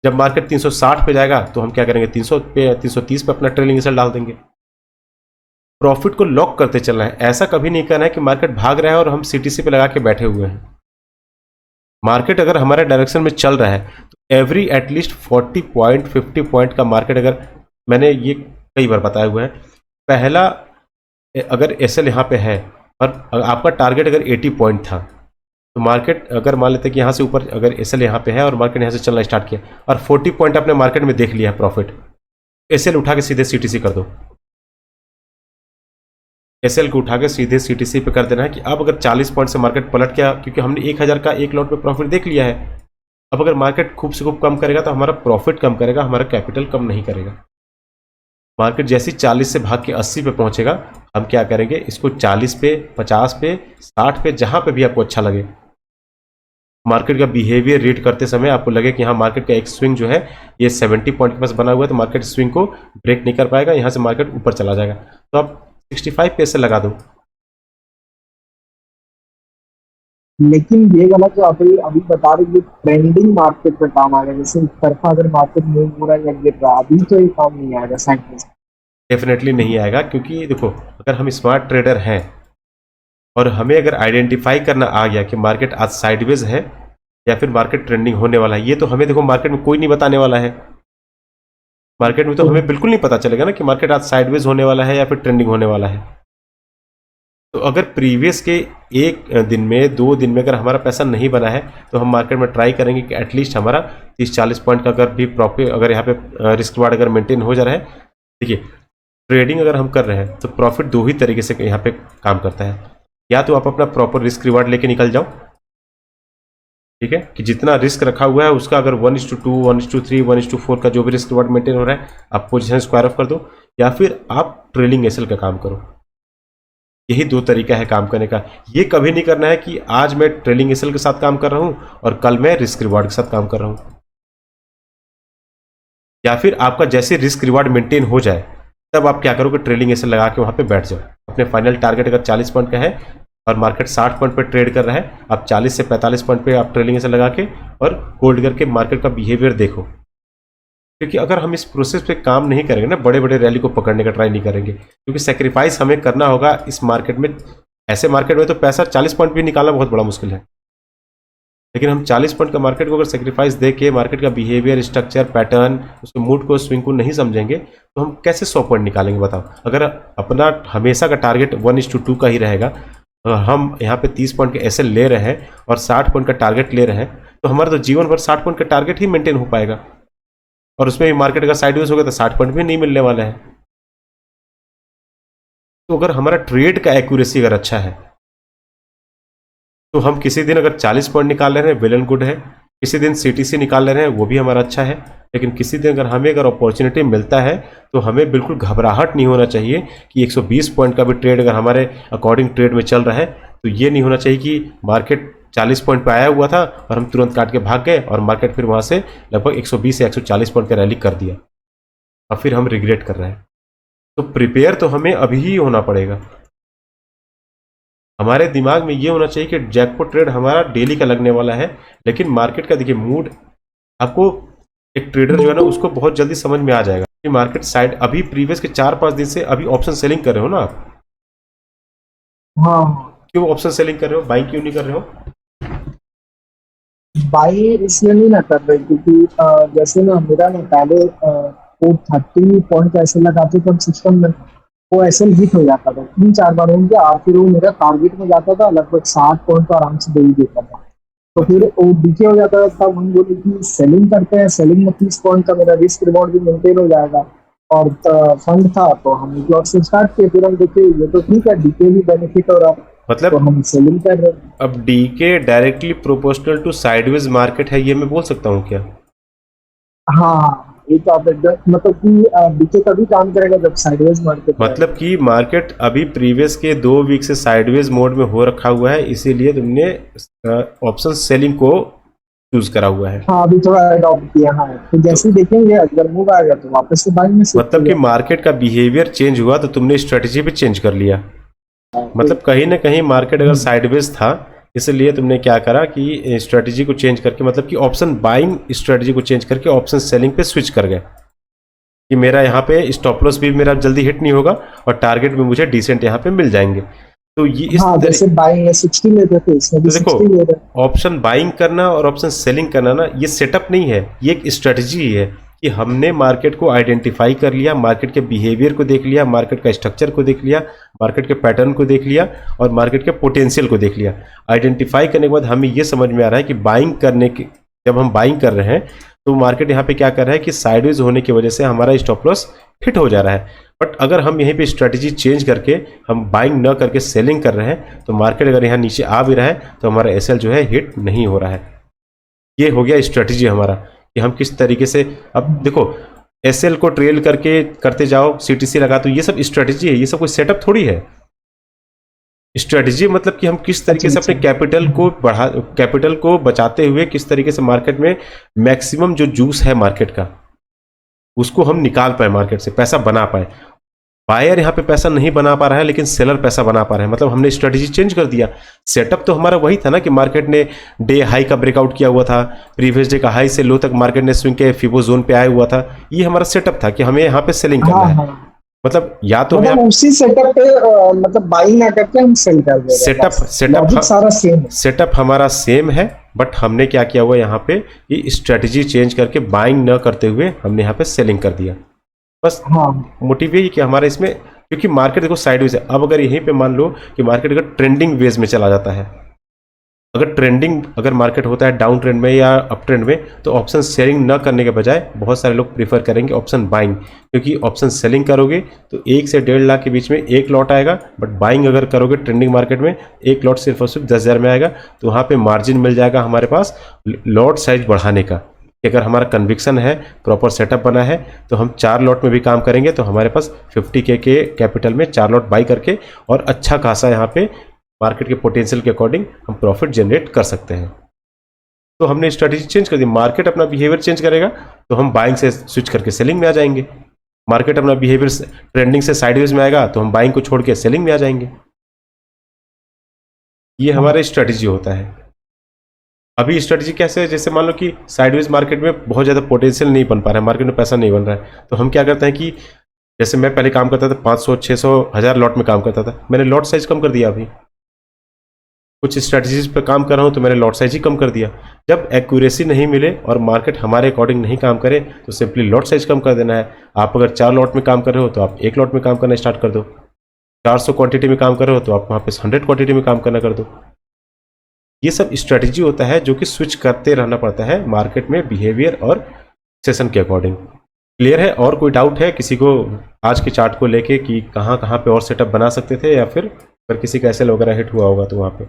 जब मार्केट 360 पे जाएगा तो हम क्या करेंगे 300 पे 330 पे अपना ट्रेलिंग एसएल डाल देंगे। प्रॉफिट को लॉक करते चलना है, ऐसा कभी नहीं करना है कि मार्केट भाग रहा है और हम सीटीसी पे लगा के बैठे हुए हैं। मार्केट अगर हमारे डायरेक्शन में चल रहा है तो एवरी एटलीस्ट 40 पॉइंट 50 पॉइंट का मार्केट, अगर मैंने ये कई बार बताया हुआ है, पहला अगर एसएल यहाँ पे है और आपका टारगेट अगर 80 पॉइंट था, तो मार्केट अगर मान लेते हैं कि यहाँ से ऊपर अगर एसएल यहाँ पे है और मार्केट यहाँ से चलना स्टार्ट किया और 40 पॉइंट आपने मार्केट में देख लिया है प्रॉफिट, एसएल उठा के सीधे सीटीसी कर दो। एसएल को उठा के सीधे सीटीसी पे कर देना है कि अब अगर 40 पॉइंट से मार्केट पलट गया, क्योंकि हमने 1000 का एक लॉट पे प्रॉफिट देख लिया है, अब अगर मार्केट खूब से खूब कम करेगा तो हमारा प्रॉफिट कम करेगा, हमारा कैपिटल कम नहीं करेगा। मार्केट जैसे 40 से भाग के 80 पे पहुंचेगा, हम क्या करेंगे इसको 40 पे 50 पे 60 पे जहां पे भी आपको अच्छा लगे, मार्केट का बिहेवियर रीड करते समय आपको लगे कि हाँ मार्केट का एक स्विंग जो है ये 70 पॉइंट के पास बना हुआ है, तो मार्केट स्विंग को ब्रेक नहीं कर पाएगा, यहाँ से मार्केट ऊपर चला जाएगा, तो आप 65 पे से लगा दो। लेकिन ये वाला जो आप अभी बता रहे हैं ट्रेंडिंग मार्केट में काम आएगा, जैसे एक तरफा अगर मार्केट मूव हो रहा है या गिर रहा है, अभी तो ये काम नहीं आएगा साइड में। डेफिनेटली नहीं आएगा, क्योंकि देखो अगर हम स्मार्ट ट्रेडर हैं और हमें अगर आइडेंटिफाई करना आ गया कि मार्केट आज साइडवेज है या फिर मार्केट ट्रेंडिंग होने वाला है, ये तो हमें देखो मार्केट में कोई नहीं बताने वाला है। मार्केट में तो हमें बिल्कुल नहीं पता चलेगा ना कि मार्केट आज साइडवेज होने वाला है या फिर ट्रेंडिंग होने वाला है। तो अगर प्रीवियस के एक दिन में 2 दिन में अगर हमारा पैसा नहीं बना है तो हम मार्केट में ट्राई करेंगे कि एटलीस्ट हमारा 30-40 पॉइंट का अगर भी प्रॉफिट, अगर यहाँ पे रिस्क रिवार्ड अगर मेंटेन हो जा रहा है। देखिए ट्रेडिंग अगर हम कर रहे हैं तो प्रॉफिट 2 ही तरीके से यहाँ पे काम करता है, या तो आप अपना प्रॉपर रिस्क रिवार्ड लेके निकल जाओ, ठीक है, कि जितना रिस्क रखा हुआ है उसका अगर 1:2, 1:3, 1:4 का जो भी रिस्क रिवार्ड मेंटेन हो रहा है आप पोजीशन स्क्वायर ऑफ कर दो, या फिर आप ट्रेलिंग एसएल का काम करो। यही 2 तरीका है काम करने का। ये कभी नहीं करना है कि आज मैं ट्रेलिंग एसएल के साथ काम कर रहा हूं और कल मैं रिस्क रिवार्ड के साथ काम कर रहा हूं। या फिर आपका जैसे रिस्क रिवार्ड मेंटेन हो जाए तब आप क्या करोगे, ट्रेलिंग एसएल लगा के वहां पे बैठ जाओ। अपने फाइनल टारगेट अगर 40 पॉइंट का है और मार्केट 60 पॉइंट पे ट्रेड कर रहा है, आप 40 से 45 पॉइंट पे आप ट्रेलिंग एसएल लगा के और होल्ड करके मार्केट का बिहेवियर देखो। क्योंकि अगर हम इस प्रोसेस पे काम नहीं करेंगे ना, बड़े बड़े रैली को पकड़ने का ट्राई नहीं करेंगे, क्योंकि सेक्रीफाइस हमें करना होगा इस मार्केट में। ऐसे मार्केट में तो पैसा 40 पॉइंट भी निकालना बहुत बड़ा मुश्किल है, लेकिन हम 40 पॉइंट का मार्केट को अगर सेक्रीफाइस दे के मार्केट का बिहेवियर, स्ट्रक्चर, पैटर्न, उसके मूड को, स्विंग को नहीं समझेंगे तो हम कैसे 100 पॉइंट निकालेंगे बताओ। अगर अपना हमेशा का टारगेट 1:2 का ही रहेगा, हम यहाँ पे 30 पॉइंट के एसएल ले रहे हैं और 60 पॉइंट का टारगेट ले रहे हैं, तो हमारा तो जीवन भर 60 पॉइंट का टारगेट ही मेंटेन हो पाएगा, और उसमें भी मार्केट अगर साइडवेज होगा तो 60 पॉइंट भी नहीं मिलने वाला है। तो अगर हमारा ट्रेड का एक्यूरेसी अगर अच्छा है तो हम किसी दिन अगर 40 पॉइंट निकाल ले रहे हैं वेल एंड गुड है, किसी दिन सीटीसी निकाल ले रहे हैं वो भी हमारा अच्छा है, लेकिन किसी दिन अगर हमें अगर अपॉर्चुनिटी मिलता है तो हमें बिल्कुल घबराहट नहीं होना चाहिए कि 120 पॉइंट का भी ट्रेड अगर हमारे अकॉर्डिंग ट्रेड में चल रहा है तो ये नहीं होना चाहिए कि मार्केट 40 पॉइंट पे आया हुआ था और हम तुरंत काट के भाग गए और मार्केट फिर वहाँ से लगभग 120 या 140 पॉइंट का रैली कर दिया और फिर हम रिग्रेट कर रहे हैं। तो प्रिपेयर तो हमें अभी ही होना पड़ेगा। हमारे दिमाग में ये होना चाहिए कि जैकपॉट ट्रेड हमारा डेली का लगने वाला है, लेकिन मार्केट का देखिए मूड, आपको एक ट्रेडर जो है ना उसको बहुत जल्दी समझ में आ जाएगा कि मार्केट साइड अभी प्रीवियस के 4-5 दिन से अभी ऑप्शन सेलिंग कर रहे हो ना आप। हाँ, क्यों ऑप्शन सेलिंग कर रहे हो, बाइंग क्यों नहीं कर रहे हो? बाई इसलिए नहीं ना कर रहे क्योंकि जैसे ना मेरा ना पहले वो 30 पॉइंट ऐसे लगाते थे सिस्टम में, वो ऐसे हिट हो जाता था 3-4 बार हो गया और फिर वो मेरा टारगेट में जाता था, लगभग 60 पॉइंट तो आराम से दे ही देता था। तो फिर वो डीके हो जाता था, तब हम बोले कि सेलिंग करते हैं, सेलिंग में 30 पॉइंट का मेरा रिस्क रिवॉर्ड भी मेंटेन हो जाएगा और फंड था तो हम लॉट से स्टार्ट किए। फिर हम देखे ये तो ठीक है, डीके भी बेनिफिट हो रहा, मतलब तो हम सेलिंग कर रहे हैं। अब DK directly proportional to sideways market है, ये मैं बोल सकता हूँ क्या? हाँ, ये तो आप एकदम मतलब कि डीके तभी काम करेगा जब साइडवेज मार्केट, मतलब कि मार्केट अभी प्रीवियस के 2 वीक से साइडवेज मोड में हो रखा हुआ है, इसीलिए तुमने ऑप्शन सेलिंग को चूज करा हुआ है। हाँ, अभी थोड़ा अडॉप्ट किया। हाँ, तो जैसे ही देखेंगे अगर मूव आएगा तो वापस से बाइंग में शिफ्ट मतलब हो कि जाएगा। मार्केट का बिहेवियर चेंज हुआ तो तुमने स्ट्रेटजी भी चेंज कर लिया। मतलब कहीं ना कहीं मार्केट अगर साइडवेज था, इसलिए तुमने क्या करा कि स्ट्रेटजी को चेंज करके, मतलब कि ऑप्शन बाइंग स्ट्रेटजी को चेंज करके ऑप्शन सेलिंग पे स्विच कर गए कि मेरा यहाँ पे स्टॉप लॉस भी मेरा जल्दी हिट नहीं होगा और टारगेट भी मुझे डिसेंट यहाँ पे मिल जाएंगे। तो ये इस हाँ, जैसे बाइंग में 60 लेते थे, इसमें भी तो देखो 60 ले रहे हैं। ऑप्शन बाइंग करना और ऑप्शन सेलिंग करना ना, ये सेटअप नहीं है, ये एक स्ट्रेटजी ही है कि हमने मार्केट को आइडेंटिफाई कर लिया, मार्केट के बिहेवियर को देख लिया, मार्केट का स्ट्रक्चर को देख लिया, मार्केट के पैटर्न को देख लिया और मार्केट के पोटेंशियल को देख लिया। आइडेंटिफाई करने के बाद हमें ये समझ में आ रहा है कि बाइंग करने की, जब हम बाइंग कर रहे हैं तो मार्केट यहाँ पे क्या कर रहा है कि साइडवेज होने की वजह से हमारा स्टॉप लॉस हिट हो जा रहा है। बट अगर हम यहीं पे स्ट्रेटजी चेंज करके हम बाइंग न करके सेलिंग कर रहे हैं तो मार्केट अगर यहाँ नीचे आ भी रहा है तो हमारा एसएल जो है हिट नहीं हो रहा है। ये हो गया स्ट्रेटजी हमारा कि हम किस तरीके से, अब देखो एसएल को ट्रेल करके करते जाओ, सीटीसी लगा, तो ये सब स्ट्रेटजी है, ये सब कोई सेटअप थोड़ी है। स्ट्रेटजी मतलब कि हम किस तरीके से अपने कैपिटल को बचाते हुए किस तरीके से मार्केट में मैक्सिमम जो जूस है मार्केट का उसको हम निकाल पाए, मार्केट से पैसा बना पाए। बायर यहाँ पे पैसा नहीं बना पा रहा है लेकिन सेलर पैसा बना पा रहा है, मतलब हमने स्ट्रेटजी चेंज कर दिया। सेटअप तो हमारा वही था ना कि मार्केट ने डे हाई का ब्रेकआउट किया हुआ था, प्रीवियस डे का हाई से लो तक मार्केट ने स्विंग के फिबो जोन पे आया हुआ था। ये हमारा सेटअप था कि हमें यहाँ पे सेलिंग करना हाँ है। हाँ, मतलब या तो मतलब उसी सेटअप पे मतलब बाइंग ना करके हम सेल कर दे रहे हैं। सेटअप लॉजिक सारा सेम है। सेटअप हमारा सेम है, बट हमने क्या किया हुआ यहाँ पे ये स्ट्रेटजी चेंज करके बाइंग न करते हुए हमने यहाँ पे सेलिंग कर दिया। बस हाँ मोटिव यही कि हमारे इसमें, क्योंकि मार्केट देखो साइडवेज है। अब अगर यहीं पे मान लो कि मार्केट अगर ट्रेंडिंग वेज में चला जाता है, अगर मार्केट होता है डाउन ट्रेंड में या अप ट्रेंड में, तो ऑप्शन सेलिंग न करने के बजाय बहुत सारे लोग प्रीफर करेंगे ऑप्शन बाइंग, क्योंकि ऑप्शन सेलिंग करोगे तो 1 से 1.5 लाख के बीच में एक लॉट आएगा, बट बाइंग अगर करोगे ट्रेंडिंग मार्केट में एक लॉट सिर्फ और सिर्फ 10,000 में आएगा। तो वहाँ पे मार्जिन मिल जाएगा हमारे पास लॉट साइज बढ़ाने का। कि अगर हमारा कन्विक्शन है, प्रॉपर सेटअप बना है, तो हम 4 लॉट में भी काम करेंगे तो हमारे पास 50K के कैपिटल में 4 लॉट बाई करके और अच्छा खासा यहाँ पे मार्केट के पोटेंशियल के अकॉर्डिंग हम प्रॉफिट जनरेट कर सकते हैं। तो हमने स्ट्रेटजी चेंज कर दी, मार्केट अपना बिहेवियर चेंज करेगा तो हम बाइंग से स्विच करके सेलिंग में आ जाएंगे। मार्केट अपना बिहेवियर ट्रेंडिंग से साइडवेज में आएगा तो हम बाइंग को छोड़ के सेलिंग में आ जाएंगे। ये हमारा स्ट्रेटजी होता है। अभी स्ट्रेटजी कैसे है, जैसे मान लो कि साइडवेज मार्केट में बहुत ज़्यादा पोटेंशियल नहीं बन पा रहा है, मार्केट में पैसा नहीं बन रहा है, तो हम क्या करते हैं कि जैसे मैं पहले काम करता था 500, 600, 1000 लॉट में काम करता था, मैंने लॉट साइज कम कर दिया। अभी कुछ स्ट्रेटजीज पे काम कर रहा हूँ तो मैंने लॉट साइज ही कम कर दिया। जब एक्यूरेसी नहीं मिले और मार्केट हमारे अकॉर्डिंग नहीं काम करे तो सिंपली लॉट साइज कम कर देना है। आप अगर 4 लॉट में काम कर रहे हो तो आप 1 लॉट में काम करना स्टार्ट कर दो। 400 क्वांटिटी में काम कर रहे हो तो आप वहाँ पे 100 क्वांटिटी में काम करना कर दो। ये सब स्ट्रेटजी होता है जो कि स्विच करते रहना पड़ता है मार्केट में बिहेवियर और सेशन के अकॉर्डिंग। क्लियर है? और कोई डाउट है किसी को आज के चार्ट को लेके कि कहाँ कहाँ पे और सेटअप बना सकते थे, या फिर अगर किसी का एसएल वगैरह हिट हुआ होगा तो वहाँ पे?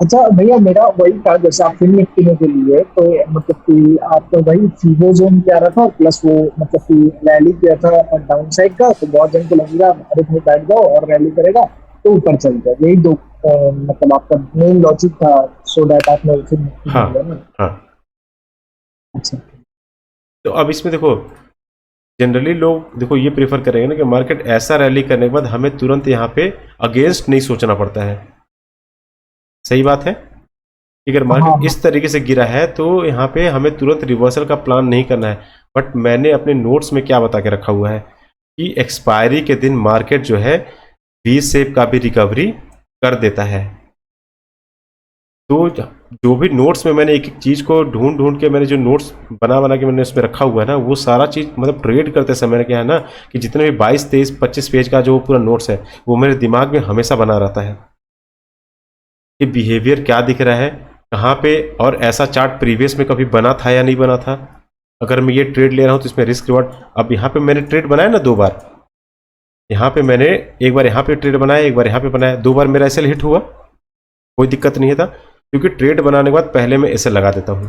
अच्छा भैया, मेरा वही था जैसे आप फिल्म निफ्टी के लिए, तो मतलब कि आपका वही फीवो जोन पे आ रहा था, प्लस वो मतलब कि रैली किया था और डाउन साइड का, तो बहुत जन को लगेगा अरे भाई बैठ जाओ और रैली करेगा तो ऊपर चल जाए। यही दो मतलब आपका मेन लॉजिक था, सो दैट आपने फिल्म निफ्टी हाँ में ना। हाँ। अच्छा, तो अब इसमें देखो जनरली लोग देखो ये प्रेफर करेंगे ना कि मार्केट ऐसा रैली करने के बाद हमें तुरंत यहाँ पे अगेंस्ट नहीं सोचना पड़ता है। सही बात है कि अगर मार्केट हाँ इस तरीके से गिरा है तो यहाँ पे हमें तुरंत रिवर्सल का प्लान नहीं करना है। बट मैंने अपने नोट्स में क्या बता के रखा हुआ है कि एक्सपायरी के दिन मार्केट जो है वी शेप का भी रिकवरी कर देता है। तो जो भी नोट्स में मैंने एक एक चीज़ को ढूंढ ढूंढ के मैंने जो नोट्स बना के मैंने उसमें रखा हुआ है ना, वो सारा चीज़ मतलब ट्रेड करते समय क्या है ना कि जितने भी 22, 23, 25 पेज का जो पूरा नोट्स है वो मेरे दिमाग में हमेशा बना रहता है कि बिहेवियर क्या दिख रहा है कहाँ पे, और ऐसा चार्ट प्रीवियस में कभी बना था या नहीं बना था। अगर मैं ये ट्रेड ले रहा हूँ तो इसमें रिस्क रिवॉर्ड, अब यहाँ पे मैंने ट्रेड बनाया ना 2 बार, यहाँ पे मैंने एक बार यहाँ पे ट्रेड बनाया, एक बार यहाँ पे बनाया, 2 बार मेरा एसएल हिट हुआ, कोई दिक्कत नहीं था, क्योंकि ट्रेड बनाने के बाद पहले मैं एसएल लगा देता हूँ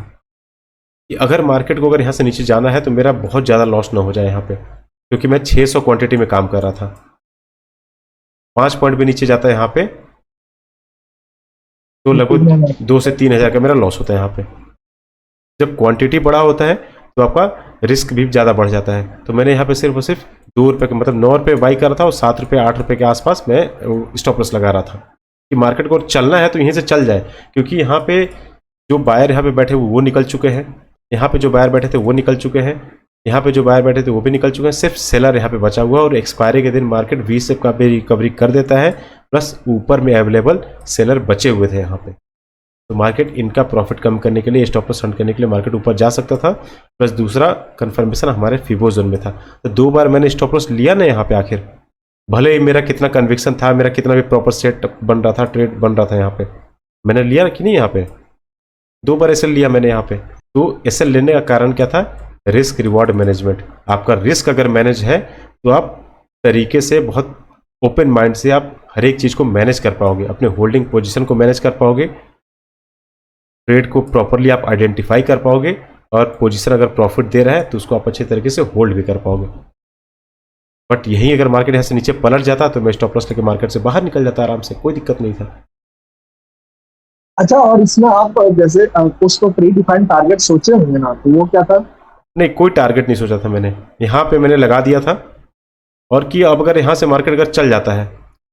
कि अगर मार्केट को अगर यहाँ से नीचे जाना है तो मेरा बहुत ज़्यादा लॉस ना हो जाए यहाँ पे, क्योंकि मैं 600 क्वांटिटी में काम कर रहा था। 5 पॉइंट भी नीचे जाता है यहाँ पे तो लगभग 2 से 3 हज़ार का मेरा लॉस होता है यहाँ पे। जब क्वांटिटी बड़ा होता है तो आपका रिस्क भी ज़्यादा बढ़ जाता है। तो मैंने यहाँ पे सिर्फ और सिर्फ 2 रुपये के मतलब 9 रुपये बाई कर रहा था और 7 रुपये 8 रुपये के आसपास मैं स्टॉप लॉस लगा रहा था कि मार्केट को चलना है तो यहीं से चल जाए, क्योंकि यहाँ पे जो बायर यहाँ पे बैठे हुए वो निकल चुके हैं, यहाँ पे जो बायर बैठे थे वो निकल चुके हैं, यहाँ पे जो बायर बैठे थे वो भी निकल चुके हैं, सिर्फ सेलर यहाँ पे बचा हुआ है। और एक्सपायरी के दिन मार्केट वी शेप का भी रिकवरी कर देता है, प्लस ऊपर में अवेलेबल सेलर बचे हुए थे यहाँ पे। तो मार्केट इनका प्रॉफिट कम करने के लिए, स्टॉप लॉस हंट करने के लिए मार्केट ऊपर जा सकता था, प्लस दूसरा कंफर्मेशन हमारे फिबो जोन में था। तो 2 बार मैंने स्टॉप लॉस लिया ना यहाँ पे आखिर, भले ही मेरा कितना कन्विक्शन था, मेरा कितना भी प्रॉपर सेट बन रहा था, ट्रेड बन रहा था, यहाँ पे मैंने लिया कि नहीं, यहाँ पे 2 बार एसएल लिया मैंने यहाँ पे। तो एसएल लेने का कारण क्या था? Risk reward management. आपका रिस्क अगर मैनेज है तो आप तरीके से बहुत ओपन माइंड से आप हर एक चीज़ को मैनेज कर पाओगे, अपने होल्डिंग पोजीशन को मैनेज कर पाओगे, ट्रेड को प्रॉपरली आप आइडेंटिफाई कर पाओगे, और पोजीशन अगर प्रॉफिट दे रहा है तो उसको आप अच्छे तरीके से होल्ड भी कर पाओगे। बट यही अगर मार्केट यहाँ से नीचे पलट जाता तो मैं स्टॉप लॉस लेके मार्केट से बाहर निकल जाता आराम से, कोई दिक्कत नहीं था। अच्छा, और इसमें आप जैसे कुछ तो प्री डिफाइंड टारगेट सोचे होंगे ना, तो वो क्या था? नहीं, कोई टारगेट नहीं सोचा था मैंने, यहाँ पे मैंने लगा दिया था। और कि अब अगर यहाँ से मार्केट अगर चल जाता है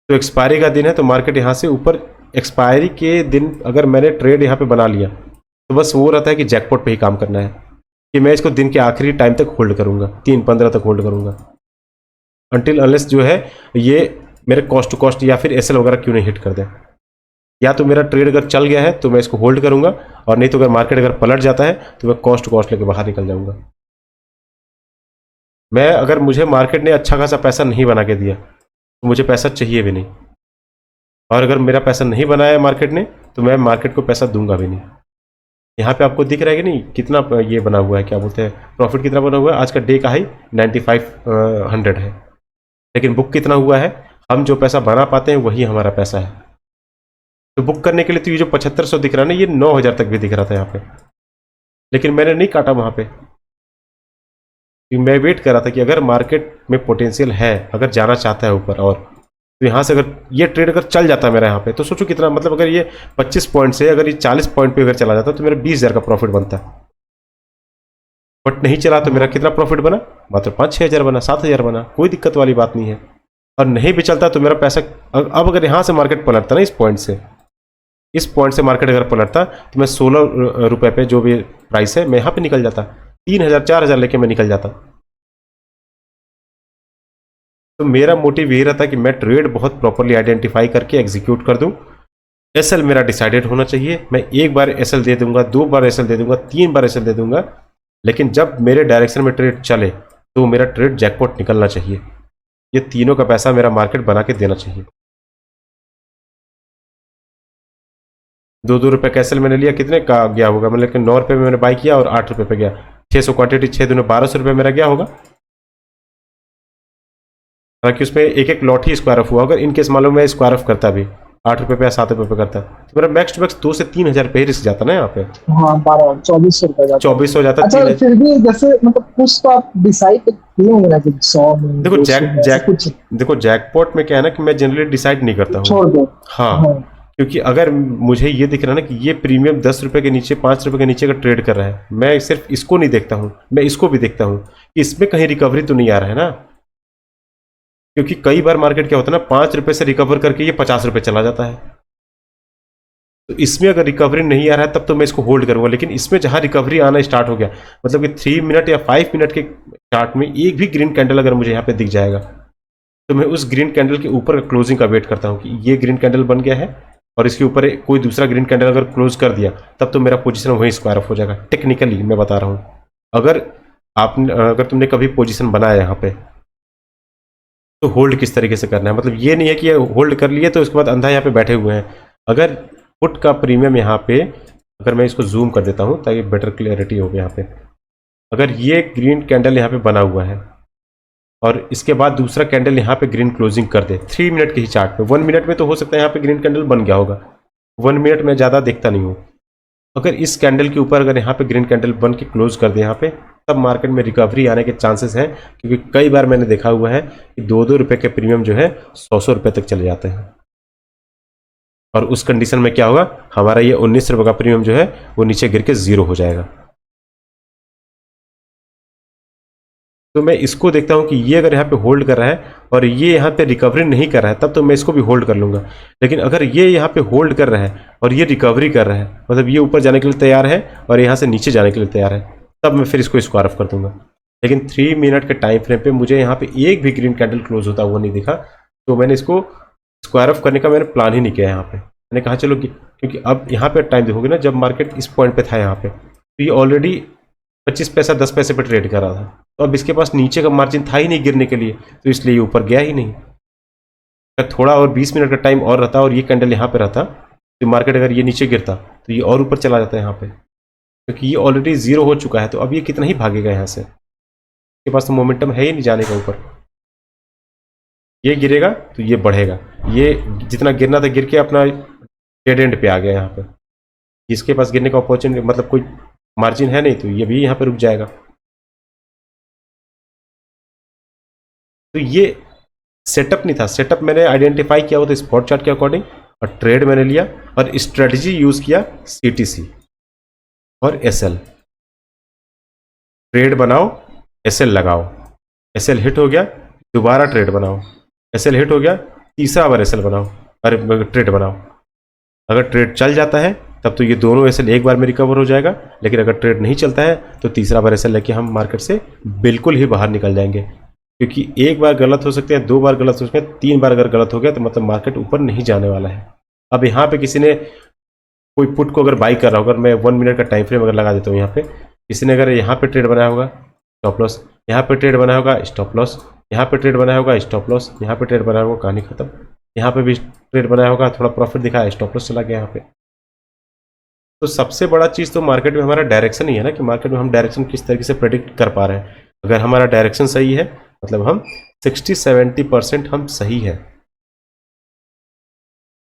तो एक्सपायरी का दिन है, तो मार्केट यहाँ से ऊपर, एक्सपायरी के दिन अगर मैंने ट्रेड यहाँ पे बना लिया तो बस वो रहता है कि जैकपॉट पे ही काम करना है, कि मैं इसको दिन के आखिरी टाइम तक होल्ड करूँगा, 3-15 तक होल्ड करूँगा, अनटिल अनलेस जो है ये मेरे कॉस्ट टू कॉस्ट या फिर एसएल वगैरह क्यों नहीं हिट कर दे। या तो मेरा ट्रेड अगर चल गया है तो मैं इसको होल्ड करूँगा, और नहीं तो अगर मार्केट अगर पलट जाता है तो मैं कॉस्ट टू कॉस्ट लेके बाहर निकल जाऊँगा। मैं अगर मुझे मार्केट ने अच्छा खासा पैसा नहीं बना के दिया तो मुझे पैसा चाहिए भी नहीं, और अगर मेरा पैसा नहीं बनाया मार्केट ने तो मैं मार्केट को पैसा दूंगा भी नहीं। यहाँ पे आपको दिख रहा है कि नहीं कितना ये बना हुआ है, क्या बोलते हैं, प्रॉफिट कितना बना हुआ है? आज का डे का हाई 9500 है, लेकिन बुक कितना हुआ है? हम जो पैसा बना पाते हैं वही हमारा पैसा है। तो बुक करने के लिए तो ये जो 7500 दिख रहा है ना, ये 9000 तक भी दिख रहा था यहाँ पे, लेकिन मैंने नहीं काटा वहाँ पे। मैं वेट कर रहा था कि अगर मार्केट में पोटेंशियल है, अगर जाना चाहता है ऊपर, और तो यहाँ से अगर ये ट्रेड अगर चल जाता है मेरा यहाँ पे, तो सोचो कितना, मतलब अगर ये 25 पॉइंट से अगर ये 40 पॉइंट पे अगर चला जाता तो मेरा 20,000 का प्रॉफिट बनता। बट नहीं चला तो मेरा कितना प्रॉफिट बना? मात्र 5-6 हज़ार बना, 7 हज़ार बना, कोई दिक्कत वाली बात नहीं है। और नहीं भी चलता तो मेरा पैसा, अब अगर यहाँ से मार्केट पलटता ना, इस पॉइंट से मार्केट अगर पलटता तो मैं 16 रुपये पे जो भी प्राइस है मैं यहाँ पे निकल जाता, 3,000-4,000 लेके मैं निकल जाता। तो मेरा मोटिव यही रहता कि मैं ट्रेड बहुत प्रॉपरली आइडेंटिफाई करके एग्जीक्यूट कर दूं। एसएल मेरा डिसाइडेड होना चाहिए, मैं 1 बार एसएल दे दूंगा, 2 बार एसएल दे दूंगा, 3 बार एसएल दे दूंगा, लेकिन जब मेरे डायरेक्शन में ट्रेड चले तो मेरा ट्रेड जैकपॉट निकलना चाहिए। ये तीनों का पैसा मेरा मार्केट बना के देना चाहिए। 2-2 रुपये का एसएल मैंने लिया, कितने का गया होगा? मतलब 9 रुपये में मैंने बाई किया और 8 रुपये पे गया, 600 क्वांटिटी, 6 दूने 1200 रुपये मेरा गया होगा। हालांकि उसमें एक लॉट ही स्क्वायर ऑफ हुआ, अगर इनकेस मालूम मैं स्क्वायर ऑफ करता भी 8 रुपये पे या 7 रुपये पे करता तो मेरा मैक्स टू मैक्स 2 से 3 हज़ार पे ही रिस्क जाता ना यहाँ पे। हाँ, 2400 रुपए जाता। 2400 जाता। अच्छा, फिर भी जैसे मतलब कुछ तो आप डिसाइड किए होंगे ना कि 100 में, देखो जैकपॉट में क्या है ना कि मैं जनरली डिसाइड नहीं करता हूँ, छोड़ दो। हाँ, क्योंकि अगर मुझे ये दिख रहा है ना कि ये प्रीमियम 10 रुपये के नीचे, 5 रुपये के नीचे का ट्रेड कर रहा है, मैं सिर्फ इसको नहीं देखता हूँ, मैं इसको भी देखता हूँ कि इसमें कहीं रिकवरी तो नहीं आ रहा है ना। क्योंकि कई बार मार्केट क्या होता है ना, 5 रुपये से रिकवर करके ये 50 रुपये चला जाता है। तो इसमें अगर रिकवरी नहीं आ रहा है तब तो मैं इसको होल्ड करूंगा, लेकिन इसमें जहां रिकवरी आना स्टार्ट हो गया, मतलब कि 3 मिनट या 5 मिनट के चार्ट में एक भी ग्रीन कैंडल अगर मुझे यहाँ पे दिख जाएगा तो मैं उस ग्रीन कैंडल के ऊपर क्लोजिंग का वेट करता हूँ कि ये ग्रीन कैंडल बन गया है और इसके ऊपर कोई दूसरा ग्रीन कैंडल अगर क्लोज कर दिया तब तो मेरा पोजीशन वहीं स्क्वायर ऑफ हो जाएगा। टेक्निकली मैं बता रहा हूँ, अगर तुमने कभी पोजीशन बनाया यहाँ पे तो होल्ड किस तरीके से करना है। मतलब ये नहीं है कि होल्ड कर लिए तो उसके बाद अंधा यहाँ पे बैठे हुए हैं। अगर पुट का प्रीमियम यहाँ पे, अगर मैं इसको जूम कर देता हूँ ताकि बेटर क्लियरिटी हो यहाँ पे, अगर ये ग्रीन कैंडल यहाँ पे बना हुआ है और इसके बाद दूसरा कैंडल यहाँ पे ग्रीन क्लोजिंग कर दे 3 मिनट के ही चार्ट में, 1 मिनट में तो हो सकता है यहाँ पे ग्रीन कैंडल बन गया होगा, 1 मिनट में ज़्यादा देखता नहीं हूँ। अगर इस कैंडल के ऊपर अगर यहाँ पे ग्रीन कैंडल बन के क्लोज कर दे यहाँ पे, तब मार्केट में रिकवरी आने के चांसेस हैं, क्योंकि कई बार मैंने देखा हुआ है कि 2-2 रुपये के प्रीमियम जो है 100-100 रुपये तक चले जाते हैं। और उस कंडीशन में क्या होगा, हमारा ये 19 रुपये का प्रीमियम जो है वो नीचे गिर के 0 हो जाएगा। तो मैं इसको देखता हूं कि ये अगर यहाँ पे होल्ड कर रहा है और ये यहाँ पे रिकवरी नहीं कर रहा है, तब तो मैं इसको भी होल्ड कर लूंगा। लेकिन अगर ये यहाँ पे होल्ड कर रहा है और ये रिकवरी कर रहा है, मतलब ये ऊपर जाने के लिए तैयार है और यहाँ से नीचे जाने के लिए तैयार है, तब मैं फिर इसको स्क्वायर ऑफ कर दूंगा। लेकिन 3 मिनट के टाइम फ्रेम पे मुझे यहाँ पे एक भी ग्रीन कैंडल क्लोज होता हुआ नहीं दिखा, तो मैंने इसको स्क्वायर ऑफ करने का मैंने प्लान ही नहीं किया यहाँ पे। मैंने कहा चलो क्योंकि अब यहाँ पे टाइम देखोगे ना, जब मार्केट इस पॉइंट पे था यहाँ पे, तो ये ऑलरेडी 25 पैसा 10 पैसे पे ट्रेड कर रहा था, तो अब इसके पास नीचे का मार्जिन था ही नहीं गिरने के लिए, तो इसलिए ये ऊपर गया ही नहीं। अगर थोड़ा और 20 मिनट का टाइम और रहता और ये कैंडल यहाँ पे रहता, तो मार्केट अगर ये नीचे गिरता तो ये और ऊपर चला जाता है यहाँ पे, क्योंकि ये ऑलरेडी 0 हो चुका है। तो अब ये कितना ही भागेगा यहाँ से, इसके पास तो मोमेंटम है ही नहीं जाने का ऊपर। ये गिरेगा तो ये बढ़ेगा, ये जितना गिरना था गिर के अपना डेड एंड पे आ गया यहाँ पे, इसके पास गिरने का अपॉर्चुनिटी मतलब कोई मार्जिन है नहीं, तो ये भी यहाँ पे रुक जाएगा। तो ये सेटअप नहीं था, सेटअप मैंने आइडेंटिफाई किया हुआ था स्पॉट चार्ट के अकॉर्डिंग, और ट्रेड मैंने लिया और स्ट्रेटजी यूज किया CTC और SL। ट्रेड बनाओ, SL लगाओ, SL हिट हो गया दोबारा ट्रेड बनाओ, SL हिट हो गया तीसरा बार SL बनाओ, अरे ट्रेड बनाओ। अगर ट्रेड चल जाता है तब तो ये दोनों SL एक बार में रिकवर हो जाएगा, लेकिन अगर ट्रेड नहीं चलता है तो तीसरा बार SL लेके हम मार्केट से बिल्कुल ही बाहर निकल जाएंगे। क्योंकि एक बार गलत हो सकते हैं, 2 बार गलत हो सकते हैं, 3 बार अगर गलत हो गया तो मतलब मार्केट ऊपर नहीं जाने वाला है। अब यहाँ पे किसी ने कोई पुट को अगर बाई कर रहा होगा, मैं 1 मिनट का टाइम फ्रेम अगर लगा देता हूँ यहाँ पे, किसी ने अगर यहाँ पे ट्रेड बनाया होगा स्टॉप लॉस, यहाँ पे ट्रेड बनाया होगा स्टॉप लॉस, यहाँ पे ट्रेड बनाया होगा स्टॉप लॉस, यहाँ पे ट्रेड बनाया होगा कहानी खत्म, यहाँ पे भी ट्रेड बनाया होगा थोड़ा प्रॉफिट दिखाया स्टॉप लॉस चला गया यहाँ पे। तो सबसे बड़ा चीज़ तो मार्केट में हमारा डायरेक्शन ही है ना, कि मार्केट में हम डायरेक्शन किस तरीके से प्रेडिक्ट कर पा रहे हैं। अगर हमारा डायरेक्शन सही है मतलब हम 60-70% हम सही है।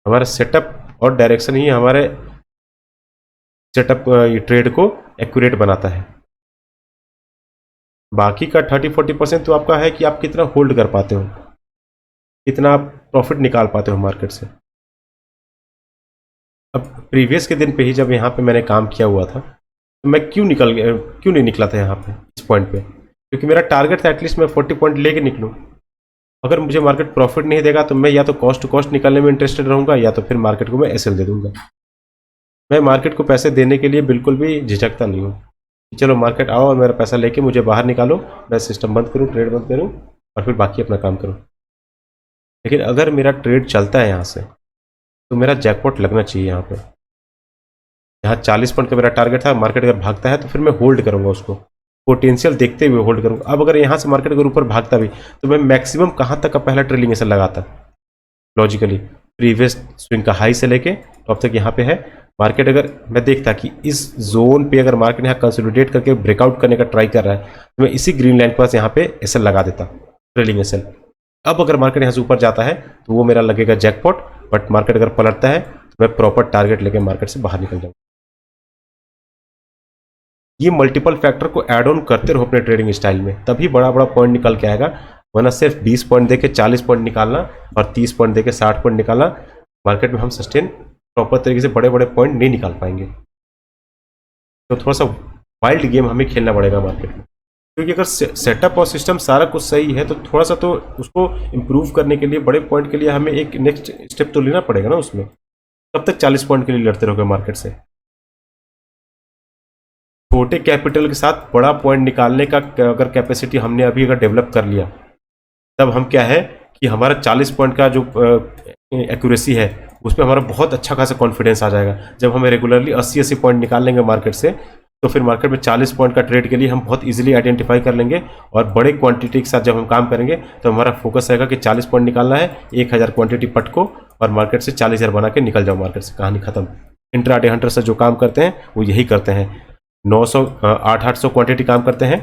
हमारा सेटअप और डायरेक्शन ही हमारे सेटअप ट्रेड को एक्यूरेट बनाता है। बाकी का 30-40% तो आपका है कि आप कितना होल्ड कर पाते हो, कितना आप प्रॉफिट निकाल पाते हो मार्केट से। अब प्रीवियस के दिन पे ही जब यहाँ पे मैंने काम किया हुआ था, तो मैं क्यों नहीं निकला था यहाँ पे इस पॉइंट पे, क्योंकि मेरा टारगेट था एटलीस्ट मैं 40 पॉइंट लेके निकलूँ। अगर मुझे मार्केट प्रॉफिट नहीं देगा तो मैं या तो कॉस्ट टू कॉस्ट निकालने में इंटरेस्टेड रहूँगा, या तो फिर मार्केट को मैं SL दे दूँगा। मैं मार्केट को पैसे देने के लिए बिल्कुल भी झिझकता नहीं हूँ। चलो मार्केट आओ और मेरा पैसा लेके मुझे बाहर निकालो, मैं सिस्टम बंद करूँ, ट्रेड बंद करूँ और फिर बाकी अपना काम करूँ। लेकिन अगर मेरा ट्रेड चलता है यहाँ से तो मेरा जैकपॉट लगना चाहिए यहाँ पे। यहाँ 40 पॉइंट का मेरा टारगेट था, मार्केट अगर भागता है तो फिर मैं होल्ड करूँगा, उसको पोटेंशियल देखते हुए होल्ड करूँगा। अब अगर यहाँ से मार्केट अगर ऊपर भागता भी तो मैं मैक्सिमम कहाँ तक का पहला ट्रेलिंग ऐसा लगाता लॉजिकली, प्रीवियस स्विंग का हाई से लेके तो अब तक यहाँ पे है। मार्केट अगर मैं देखता कि इस जोन पे अगर मार्केट यहाँ कंसोलिडेट करके ब्रेकआउट करने का ट्राई कर रहा है तो मैं इसी ग्रीन लाइन के पास यहाँ पे SL लगा देता, ट्रेलिंग SL। अब अगर मार्केट यहाँ से ऊपर जाता है तो वो मेरा लगेगा जैकपॉट, बट मार्केट अगर पलटता है तो मैं प्रॉपर टारगेट लेके मार्केट से बाहर निकल जाऊंगा। ये मल्टीपल फैक्टर को ऐड ऑन करते रहो अपने ट्रेडिंग स्टाइल में, तभी बड़ा बड़ा पॉइंट निकल के आएगा। वरना सिर्फ 20 पॉइंट देके 40 पॉइंट निकालना और 30 पॉइंट देके 60 पॉइंट निकालना, मार्केट में हम सस्टेन प्रॉपर तरीके से बड़े बड़े पॉइंट नहीं निकाल पाएंगे। तो थोड़ा सा वाइल्ड गेम हमें खेलना पड़ेगा मार्केट में, क्योंकि अगर सेटअप और सिस्टम सारा कुछ सही है तो थोड़ा सा तो उसको इम्प्रूव करने के लिए, बड़े पॉइंट के लिए हमें एक नेक्स्ट स्टेप तो लेना पड़ेगा ना उसमें। तब तक 40 पॉइंट के लिए लड़ते रहोगे मार्केट से। छोटे कैपिटल के साथ बड़ा पॉइंट निकालने का अगर कैपेसिटी हमने अभी अगर डेवलप कर लिया, तब हम क्या है कि हमारा 40 पॉइंट का जो एक्यूरेसी है उस पर हमारा बहुत अच्छा खासा कॉन्फिडेंस आ जाएगा। जब हमें रेगुलरली 80-80 पॉइंट निकाल लेंगे मार्केट से, तो फिर मार्केट में 40 पॉइंट का ट्रेड के लिए हम बहुत इजीली आइडेंटिफाई कर लेंगे। और बड़े क्वांटिटी के साथ जब हम काम करेंगे तो हमारा फोकस रहेगा कि 40 पॉइंट निकालना है, 1000 क्वांटिटी पट को, और मार्केट से 40,000 बना के निकल जाओ मार्केट से, कहानी खत्म। इंट्राडे हंटर से जो काम करते हैं वो यही करते हैं। 800 क्वांटिटी काम करते हैं,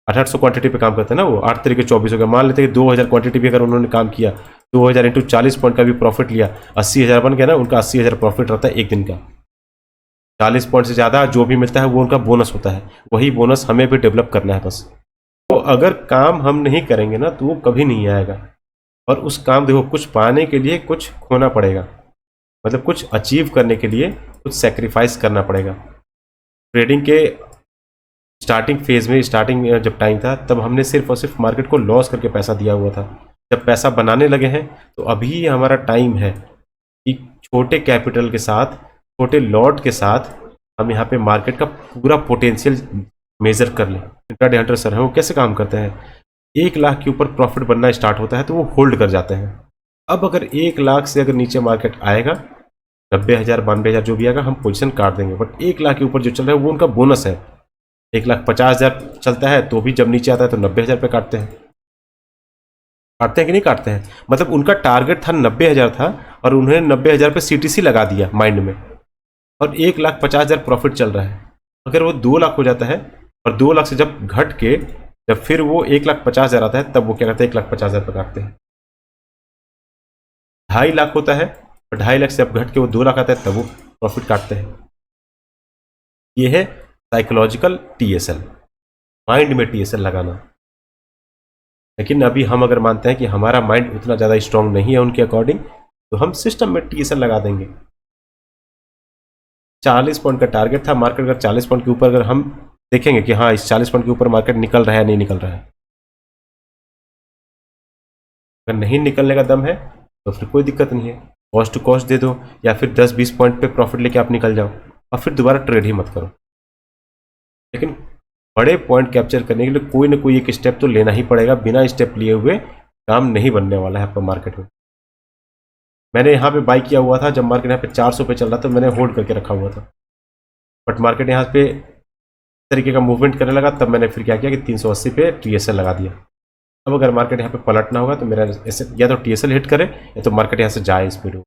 800 क्वांटिटी पे काम करते हैं ना वो, 8 तरीके 24 हो गया। मान लेते हैं कि 2000 क्वांटिटी भी अगर उन्होंने काम किया, 2000 इंटू 40 पॉइंट का भी प्रॉफिट लिया, 80,000 बन गया ना, उनका 80,000 प्रॉफिट रहता है एक दिन का। 40 पॉइंट से ज़्यादा जो भी मिलता है वो उनका बोनस होता है, वही बोनस हमें भी डेवलप करना है बस। तो अगर काम हम नहीं करेंगे ना तो वो कभी नहीं आएगा। और उस काम देखो, कुछ पाने के लिए कुछ खोना पड़ेगा। मतलब कुछ अचीव करने के लिए कुछ सेक्रीफाइस करना पड़ेगा। ट्रेडिंग के स्टार्टिंग फेज में, स्टार्टिंग में जब टाइम था, तब हमने सिर्फ और सिर्फ मार्केट को लॉस करके पैसा दिया हुआ था। जब पैसा बनाने लगे हैं तो अभी हमारा टाइम है कि छोटे कैपिटल के साथ, छोटे लॉट के साथ हम यहाँ पे मार्केट का पूरा पोटेंशियल मेजर कर लें। इंट्राडे हंटर सर है, वो कैसे काम करते हैं? 1 लाख के ऊपर प्रॉफिट बनना स्टार्ट होता है तो वो होल्ड कर जाते हैं। अब अगर 1 लाख से अगर नीचे मार्केट आएगा, 90,000 92,000 जो भी आएगा, हम पोजीशन काट देंगे। बट 1 लाख के ऊपर जो चल रहा है वो उनका बोनस है। 1,50,000 चलता है तो भी जब नीचे आता है तो 90,000 पे काटते हैं। काटते हैं कि नहीं काटते हैं? मतलब उनका टारगेट था 90,000 था और उन्होंने 90,000 पे CTC लगा दिया माइंड में, और 1,50,000 प्रॉफिट चल रहा है। अगर वो 2 लाख हो जाता है और 2 लाख से जब घट के जब फिर वो 1,50,000 आता है, तब वो क्या करते हैं? 1,50,000 पे काटते हैं। 2.5 लाख होता है और 2.5 लाख से अब घट के वो 2 लाख आता है, तब वो प्रॉफिट काटते हैं। ये है साइकोलॉजिकल TSL, माइंड में TSL लगाना। लेकिन अभी हम अगर मानते हैं कि हमारा माइंड उतना ज़्यादा स्ट्रांग नहीं है उनके अकॉर्डिंग, तो हम सिस्टम में TSL लगा देंगे। 40 पॉइंट का टारगेट था, मार्केट अगर 40 पॉइंट के ऊपर अगर हम देखेंगे कि हाँ इस 40 पॉइंट के ऊपर मार्केट निकल रहा है नहीं निकल रहा है, अगर नहीं निकलने का दम है तो फिर कोई दिक्कत नहीं है, कॉस्ट टू कॉस्ट दे दो या फिर 10-20 पॉइंट पे प्रॉफिट लेके आप निकल जाओ और फिर दोबारा ट्रेड ही मत करो। लेकिन बड़े पॉइंट कैप्चर करने के लिए कोई ना कोई एक स्टेप तो लेना ही पड़ेगा। बिना स्टेप लिए हुए काम नहीं बनने वाला है आपका मार्केट में। मैंने यहाँ पे बाई किया हुआ था, जब मार्केट यहाँ पे 400 पे चल रहा था, मैंने होल्ड करके रखा हुआ था। बट मार्केट यहाँ पे तरीके का मूवमेंट करने लगा, तब मैंने फिर क्या किया कि 380 पे TSL लगा दिया। अब अगर मार्केट यहाँ पे पलटना होगा तो मेरा ऐसे या तो TSL हिट करे या तो मार्केट यहाँ से जाए स्पीड हो।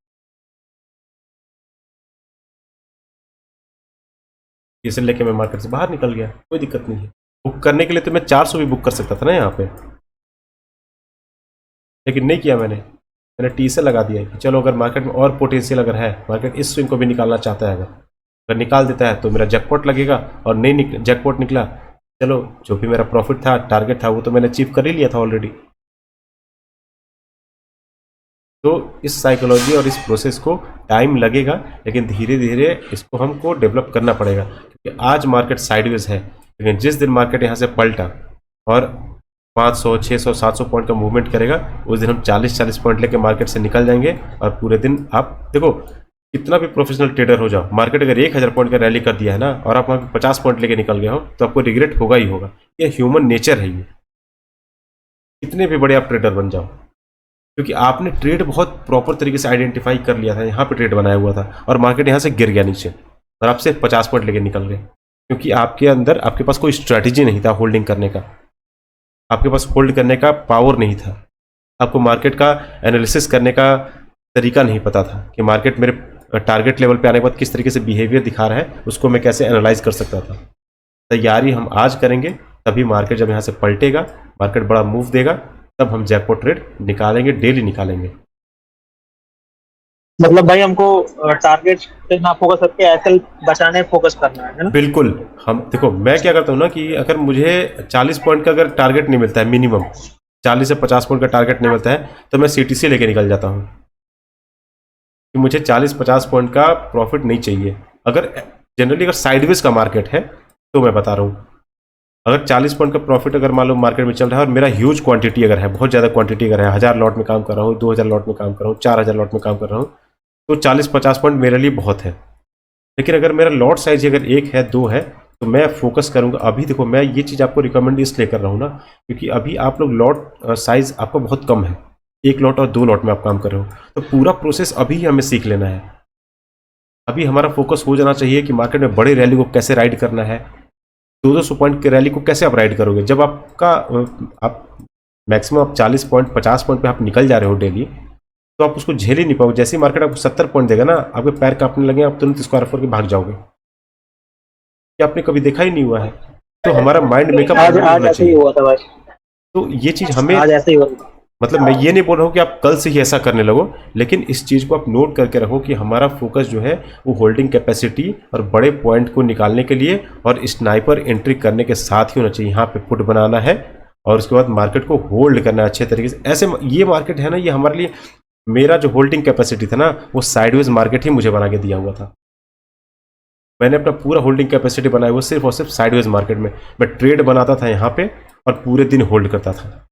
TSL लेके मैं मार्केट से बाहर निकल गया, कोई दिक्कत नहीं है। बुक करने के लिए तो मैं 400 भी बुक कर सकता था ना यहाँ पे, लेकिन नहीं किया मैंने TSL लगा दिया कि चलो अगर मार्केट में और पोटेंशियल अगर है, मार्केट इस स्विंग को भी निकालना चाहता है, अगर निकाल देता है तो मेरा जैकपॉट लगेगा, और नहीं जैकपॉट निकला, चलो जो भी मेरा प्रॉफिट था, टारगेट था, वो तो मैंने अचीव कर ही लिया था ऑलरेडी। तो इस साइकोलॉजी और इस प्रोसेस को टाइम लगेगा, लेकिन धीरे धीरे इसको हमको डेवलप करना पड़ेगा। क्योंकि आज मार्केट साइडवेज है, लेकिन जिस दिन मार्केट यहाँ से पलटा और 500 600 700 पॉइंट का मूवमेंट करेगा, उस दिन हम 40 पॉइंट लेके मार्केट से निकल जाएंगे। और पूरे दिन आप देखो, कितना भी प्रोफेशनल ट्रेडर हो जाओ, मार्केट अगर 1,000 पॉइंट का रैली कर दिया है ना, और आप वहाँ पे 50 पॉइंट लेके निकल गए हो, तो आपको रिग्रेट होगा ही होगा। ये ह्यूमन नेचर है। ये कितने भी बड़े आप ट्रेडर बन जाओ, क्योंकि आपने ट्रेड बहुत प्रॉपर तरीके से आइडेंटिफाई कर लिया था, यहाँ पे ट्रेड बनाया हुआ था, और मार्केट यहाँ से गिर गया नीचे और आप सिर्फ 50 पॉइंट लेके निकल गए, क्योंकि आपके अंदर आपके पास कोई स्ट्रैटेजी नहीं था होल्डिंग करने का। आपके पास होल्ड करने का पावर नहीं था। आपको मार्केट का एनालिसिस करने का तरीका नहीं पता था कि मार्केट मेरे टारगेट लेवल पे आने के बाद किस तरीके से बिहेवियर दिखा रहा है, उसको मैं कैसे एनालाइज कर सकता था। तैयारी हम आज करेंगे, तभी मार्केट जब यहाँ से पलटेगा, मार्केट बड़ा मूव देगा, तब हम जैकपॉट ट्रेड निकालेंगे, डेली निकालेंगे। मतलब भाई हमको टारगेट पे ना फोकस करके एसएल बचाने फोकस करना है ना? बिल्कुल। हम देखो, मैं क्या करता हूँ ना कि अगर मुझे 40 पॉइंट का अगर टारगेट नहीं मिलता है, मिनिमम 40 से 50 पॉइंट का टारगेट नहीं मिलता है, तो मैं CTC लेके निकल जाता हूँ कि मुझे 40-50 पॉइंट का प्रॉफिट नहीं चाहिए। अगर जनरली अगर साइडवेज का मार्केट है तो मैं बता रहा हूँ, अगर 40 पॉइंट का प्रॉफिट अगर मान लो मार्केट में चल रहा है और मेरा ह्यूज क्वांटिटी अगर है, बहुत ज़्यादा क्वांटिटी अगर है, 1000 लॉट में काम कर रहा हूँ, 2000 लॉट में काम कर रहा हूँ, 4000 लॉट में काम कर रहा हूँ, तो 40-50 पॉइंट मेरे लिए बहुत है। लेकिन अगर मेरा लॉट साइज अगर 1 है 2 है, तो मैं फोकस करूँगा। अभी देखो, मैं ये चीज़ आपको रिकमेंड इसलिए कर रहा हूँ ना, क्योंकि अभी आप लोग लॉट साइज आपका बहुत कम है, 1 लॉट और 2 लॉट में आप काम कर रहे हो, तो पूरा प्रोसेस अभी हमें सीख लेना है। अभी हमारा फोकस हो जाना चाहिए कि मार्केट में बड़े रैली को कैसे राइड करना है। 200 पॉइंट के रैली को कैसे आप राइड करोगे? जब आप मैक्सिमम आप 40 पॉइंट 50 पॉइंट पे आप निकल जा रहे हो डेली, तो आप उसको झेल ही नहीं पाओगे। जैसे ही मार्केट आपको 70 पॉइंट देगा ना, आपके पैर कांपने लगे, आप तुरंत इसको RF के भाग जाओगे। क्या आपने कभी देखा ही नहीं हुआ है? तो हमारा माइंड मेकअप आज ऐसे ही हुआ था भाई। तो ये चीज़ हमें, आज ऐसे ही हुआ था। मतलब मैं ये नहीं बोल रहा हूँ कि आप कल से ही ऐसा करने लगो, लेकिन इस चीज़ को आप नोट करके रखो कि हमारा फोकस जो है वो होल्डिंग कैपेसिटी और बड़े पॉइंट को निकालने के लिए और स्नाइपर एंट्री करने के साथ ही होना चाहिए। यहाँ पे पुट बनाना है और उसके बाद मार्केट को होल्ड करना है अच्छे तरीके से। ऐसे ये मार्केट है ना, ये हमारे लिए मेरा जो होल्डिंग कैपेसिटी था ना, वो साइडवेज मार्केट ही मुझे बना के दिया हुआ था। मैंने अपना पूरा होल्डिंग कैपेसिटी बनाया हुआ सिर्फ और सिर्फ साइडवेज मार्केट में। मैं ट्रेड बनाता था यहाँ पे और पूरे दिन होल्ड करता था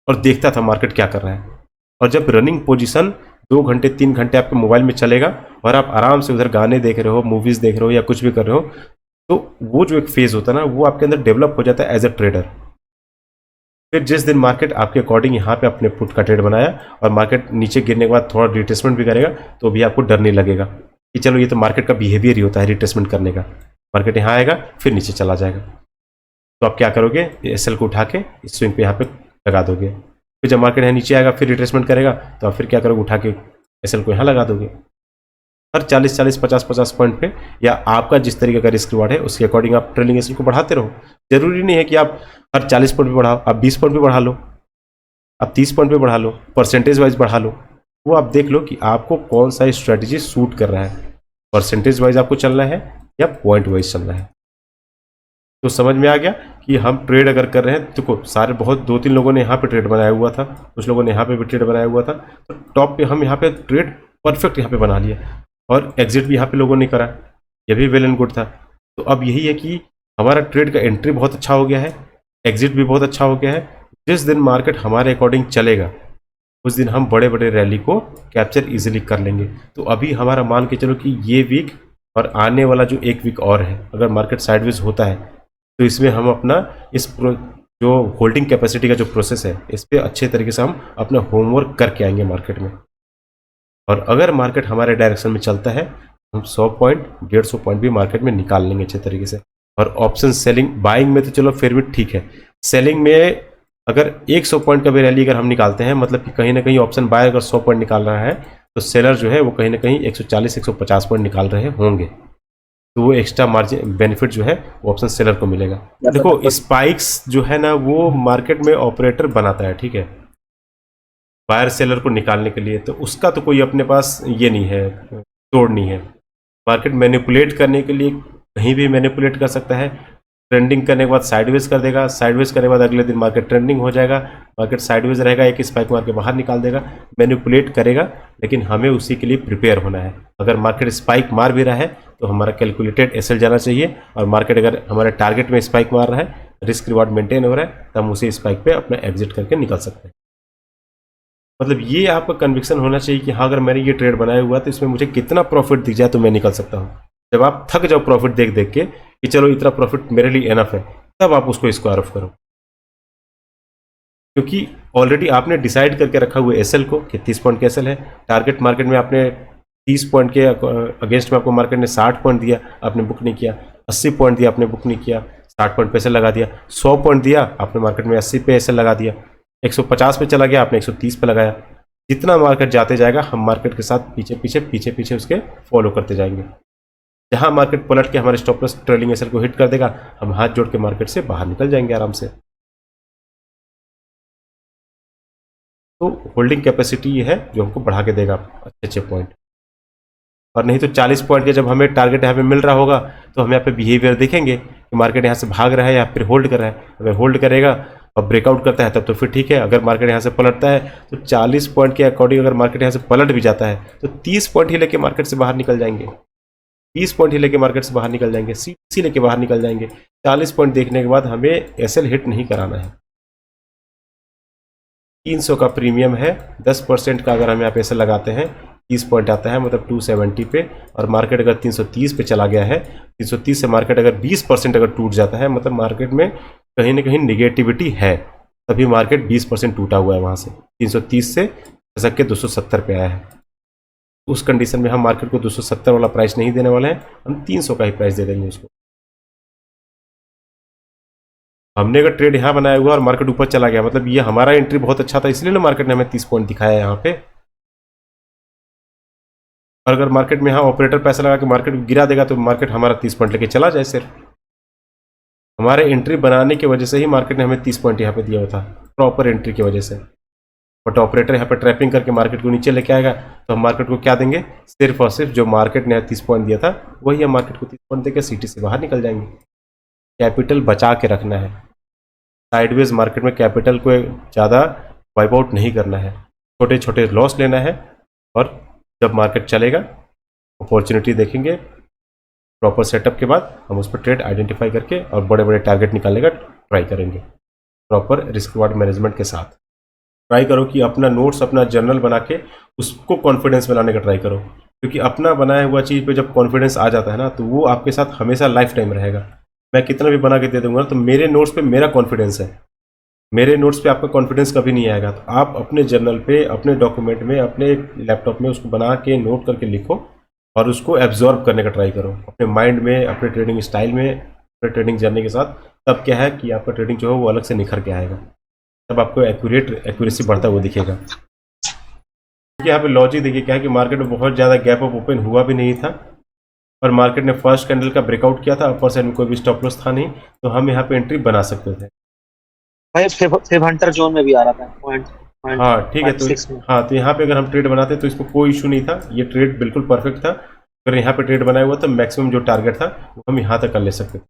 और देखता था मार्केट क्या कर रहा है। और जब रनिंग पोजीशन 2 घंटे 3 घंटे आपके मोबाइल में चलेगा और आप आराम से उधर गाने देख रहे हो, मूवीज देख रहे हो या कुछ भी कर रहे हो, तो वो जो एक फेज होता है ना, वो आपके अंदर डेवलप हो जाता है एज ए ट्रेडर। फिर जिस दिन मार्केट आपके अकॉर्डिंग यहाँ पे अपने पुट का ट्रेड बनाया और मार्केट नीचे गिरने के बाद थोड़ा रिट्रेसमेंट भी करेगा, तो भी आपको डर नहीं लगेगा कि चलो ये तो मार्केट का बिहेवियर ही होता है रिट्रेसमेंट करने का। मार्केट यहाँ आएगा फिर नीचे चला जाएगा, तो आप क्या करोगे, एसएल को उठा के इस स्विंग पे यहाँ पे लगा दोगे। फिर जब मार्केट यहाँ नीचे आएगा फिर रिट्रेसमेंट करेगा, तो आप फिर क्या करोगे, उठा के एसएल को यहाँ लगा दोगे। हर 40-40, 50-50 पॉइंट पे, या आपका जिस तरीके का रिस्क रिवार्ड है उसके अकॉर्डिंग आप ट्रेलिंग एसएल को बढ़ाते रहो। जरूरी नहीं है कि आप हर 40 पॉइंट पे बढ़ाओ, आप 20 पॉइंट पे बढ़ा लो, आप 30 पॉइंट पे बढ़ा लो, परसेंटेज वाइज बढ़ा लो। वो आप देख लो कि आपको कौन सा स्ट्रेटेजी सूट कर रहा है, परसेंटेज वाइज आपको चलना है या पॉइंट वाइज चलना है। तो समझ में आ गया कि हम ट्रेड अगर कर रहे हैं, देखो सारे बहुत 2-3 लोगों ने यहाँ पे ट्रेड बनाया हुआ था, कुछ लोगों ने यहाँ पे भी ट्रेड बनाया हुआ था, तो टॉप पे हम यहाँ पे ट्रेड परफेक्ट यहाँ पे बना लिया और एग्जिट भी यहाँ पे लोगों ने करा, ये भी वेल एंड गुड था। तो अब यही है कि हमारा ट्रेड का एंट्री बहुत अच्छा हो गया है, एग्जिट भी बहुत अच्छा हो गया है। जिस दिन मार्केट हमारे अकॉर्डिंग चलेगा उस दिन हम बड़े बड़े रैली को कैप्चर इजीली कर लेंगे। तो अभी हमारा मान के चलो कि ये वीक और आने वाला जो 1 वीक और है, अगर मार्केट साइडवेज होता है तो इसमें हम अपना जो होल्डिंग कैपेसिटी का जो प्रोसेस है, इस पर अच्छे तरीके से हम अपना होमवर्क करके आएंगे मार्केट में। और अगर मार्केट हमारे डायरेक्शन में चलता है, हम 100 पॉइंट 150 पॉइंट भी मार्केट में निकाल लेंगे अच्छे तरीके से। और ऑप्शन सेलिंग बाइंग में तो चलो फिर भी ठीक है, सेलिंग में अगर 100 पॉइंट का भी रैली अगर हम निकालते हैं, मतलब कि कहीं ना कहीं ऑप्शन बाय अगर 100 पॉइंट निकाल रहा है, तो सेलर जो है वो कहीं ना कहीं 140-150 पॉइंट निकाल रहे होंगे, तो वो एक्स्ट्रा मार्जिन बेनिफिट जो है वो ऑप्शन सेलर को मिलेगा। देखो स्पाइक्स जो है ना, वो मार्केट में ऑपरेटर बनाता है, ठीक है, बायर सेलर को निकालने के लिए, तो उसका तो कोई अपने पास ये नहीं है, तोड़ नहीं है। मार्केट मैनिपुलेट करने के लिए कहीं भी मैनिपुलेट कर सकता है। ट्रेंडिंग करने के बाद साइडवेज कर देगा, साइडवेज करने के बाद अगले दिन मार्केट ट्रेंडिंग हो जाएगा, मार्केट साइडवेज रहेगा, एक स्पाइक मार के बाहर निकाल देगा, मैनिपुलेट करेगा। लेकिन हमें उसी के लिए प्रिपेयर होना है। अगर मार्केट स्पाइक मार भी रहा है तो हमारा कैलकुलेटेड एसएल जाना चाहिए, और मार्केट अगर हमारे टारगेट में स्पाइक मार रहा है, रिस्क रिवार्ड मेंटेन हो रहा है, तो हम उसी स्पाइक पे अपना एग्जिट करके निकल सकते हैं। मतलब ये आपका कन्विक्शन होना चाहिए कि हाँ, अगर मैंने ये ट्रेड बनाया हुआ तो इसमें मुझे कितना प्रॉफिट दिख जाए तो मैं निकल सकता हूँ। जब आप थक जाओ प्रॉफिट देख देख के कि चलो इतना प्रॉफिट मेरे लिए एनफ है, तब आप उसको स्क्वायर ऑफ करो, क्योंकि ऑलरेडी आपने डिसाइड करके रखा हुआ एसएल को कि 30 पॉइंट का एसएल है। टारगेट मार्केट में आपने 30 पॉइंट के अगेंस्ट में आपको मार्केट ने 60 पॉइंट दिया, आपने बुक नहीं किया। 80 पॉइंट दिया, आपने बुक नहीं किया। 60 पॉइंट पे एसएल लगा दिया। 100 पॉइंट दिया, आपने मार्केट में 80 पे एसएल लगा दिया। 150 पे चला गया, आपने 130 पे लगाया। जितना मार्केट जाते जाएगा, हम मार्केट के साथ पीछे पीछे पीछे पीछे उसके फॉलो करते जाएंगे। जहां मार्केट पलट के हमारे स्टॉप लॉस ट्रेलिंग एसएल को हिट कर देगा, हम हाथ जोड़ के मार्केट से बाहर निकल जाएंगे आराम से। तो होल्डिंग कैपेसिटी ये है जो हमको बढ़ा के देगा अच्छे अच्छे पॉइंट। और नहीं तो 40 पॉइंट के जब हमें टारगेट यहाँ पे मिल रहा होगा तो हम यहाँ पे बिहेवियर देखेंगे कि मार्केट यहाँ से भाग रहा है या फिर होल्ड कर रहा है। अगर होल्ड करेगा और ब्रेकआउट करता है तब तो फिर ठीक है। अगर मार्केट यहाँ से पलटता है तो 40 पॉइंट के अकॉर्डिंग अगर मार्केट यहाँ से पलट भी जाता है तो 30 पॉइंट ही लेके मार्केट से बाहर निकल जाएंगे। 30 पॉइंट ही लेके मार्केट से बाहर निकल जाएंगे, सीसी लेके बाहर निकल जाएंगे। 40 पॉइंट देखने के बाद हमें एसएल हिट नहीं कराना है। 300 का प्रीमियम है, 10% का अगर हम यहाँ पे एसएल लगाते हैं 30 पॉइंट आता है, मतलब 270 पे। और मार्केट अगर 330 पे चला गया है, 330 से मार्केट अगर 20% अगर टूट जाता है, मतलब मार्केट में कहीं ना कहीं निगेटिविटी है, तभी मार्केट 20% टूटा हुआ है। वहाँ से 330 से खसक के 270 पे आया है। उस कंडीशन में हम मार्केट को 270 वाला प्राइस नहीं देने वाले हैं, हम 300 का ही प्राइस दे देंगे उसको। हमने अगर ट्रेड यहाँ बनाया हुआ और मार्केट ऊपर चला गया, मतलब ये हमारा एंट्री बहुत अच्छा था, इसलिए ना मार्केट ने हमें 30 पॉइंट दिखाया है यहाँ पे। और अगर मार्केट में यहाँ ऑपरेटर पैसा लगा के मार्केट गिरा देगा तो मार्केट हमारा 30 पॉइंट लेके चला जाए। सिर्फ हमारे एंट्री बनाने की वजह से ही मार्केट ने हमें 30 पॉइंट यहाँ पे दिया हुआ था, प्रॉपर एंट्री की वजह से। बट ऑपरेटर यहाँ पे ट्रैपिंग करके मार्केट को नीचे लेके आएगा तो हम मार्केट को क्या देंगे, सिर्फ और सिर्फ जो मार्केट ने 30 पॉइंट दिया था वही हम मार्केट को 30 पॉइंट देकर सीटी से बाहर निकल जाएंगे। कैपिटल बचा के रखना है। साइडवेज मार्केट में कैपिटल को ज़्यादा वाइप आउट नहीं करना है। छोटे छोटे लॉस लेना है और जब मार्केट चलेगा अपॉर्चुनिटी देखेंगे, प्रॉपर सेटअप के बाद हम उस पर ट्रेड आइडेंटिफाई करके और बड़े बड़े टारगेट निकालने का ट्राई करेंगे प्रॉपर रिस्क रिवार्ड मैनेजमेंट के साथ। ट्राई करो कि अपना नोट्स, अपना जर्नल बना के उसको कॉन्फिडेंस में लाने का ट्राई करो, क्योंकि अपना बनाया हुआ चीज़ पे जब कॉन्फिडेंस आ जाता है ना तो वो आपके साथ हमेशा लाइफ टाइम रहेगा। मैं कितना भी बना के दे दूंगा तो मेरे नोट्स पे मेरा कॉन्फिडेंस है, मेरे नोट्स पे आपका कॉन्फिडेंस कभी नहीं आएगा। तो आप अपने जर्नल पे, अपने डॉक्यूमेंट में, अपने लैपटॉप में उसको बना के नोट करके लिखो और उसको एब्जॉर्ब करने का ट्राई करो अपने माइंड में, अपने ट्रेडिंग स्टाइल में, अपने ट्रेडिंग जर्नी के साथ। तब क्या है कि आपका ट्रेडिंग जो है वो अलग से निखर के आएगा, तब आपको एक्यूरेसी बढ़ता हुआ दिखेगा। क्योंकि यहाँ पे लॉजिक देखिए क्या है कि मार्केट में बहुत ज़्यादा गैप अप ओपन हुआ भी नहीं था और मार्केट ने फर्स्ट कैंडल का ब्रेकआउट किया था, अपर साइड में कोई भी स्टॉप लॉस था नहीं, तो हम यहाँ पे एंट्री बना सकते थे। भाई 500 जोन में भी आ रहा था पॉइंट। हाँ ठीक है, तो हाँ तो यहाँ पे अगर हम ट्रेड बनाते तो इसमें कोई इशू नहीं था, ये ट्रेड बिल्कुल परफेक्ट था। अगर यहाँ पे ट्रेड बनाया हुआ तो मैक्सिमम जो टारगेट था वो हम यहाँ तक कर ले सकते थे।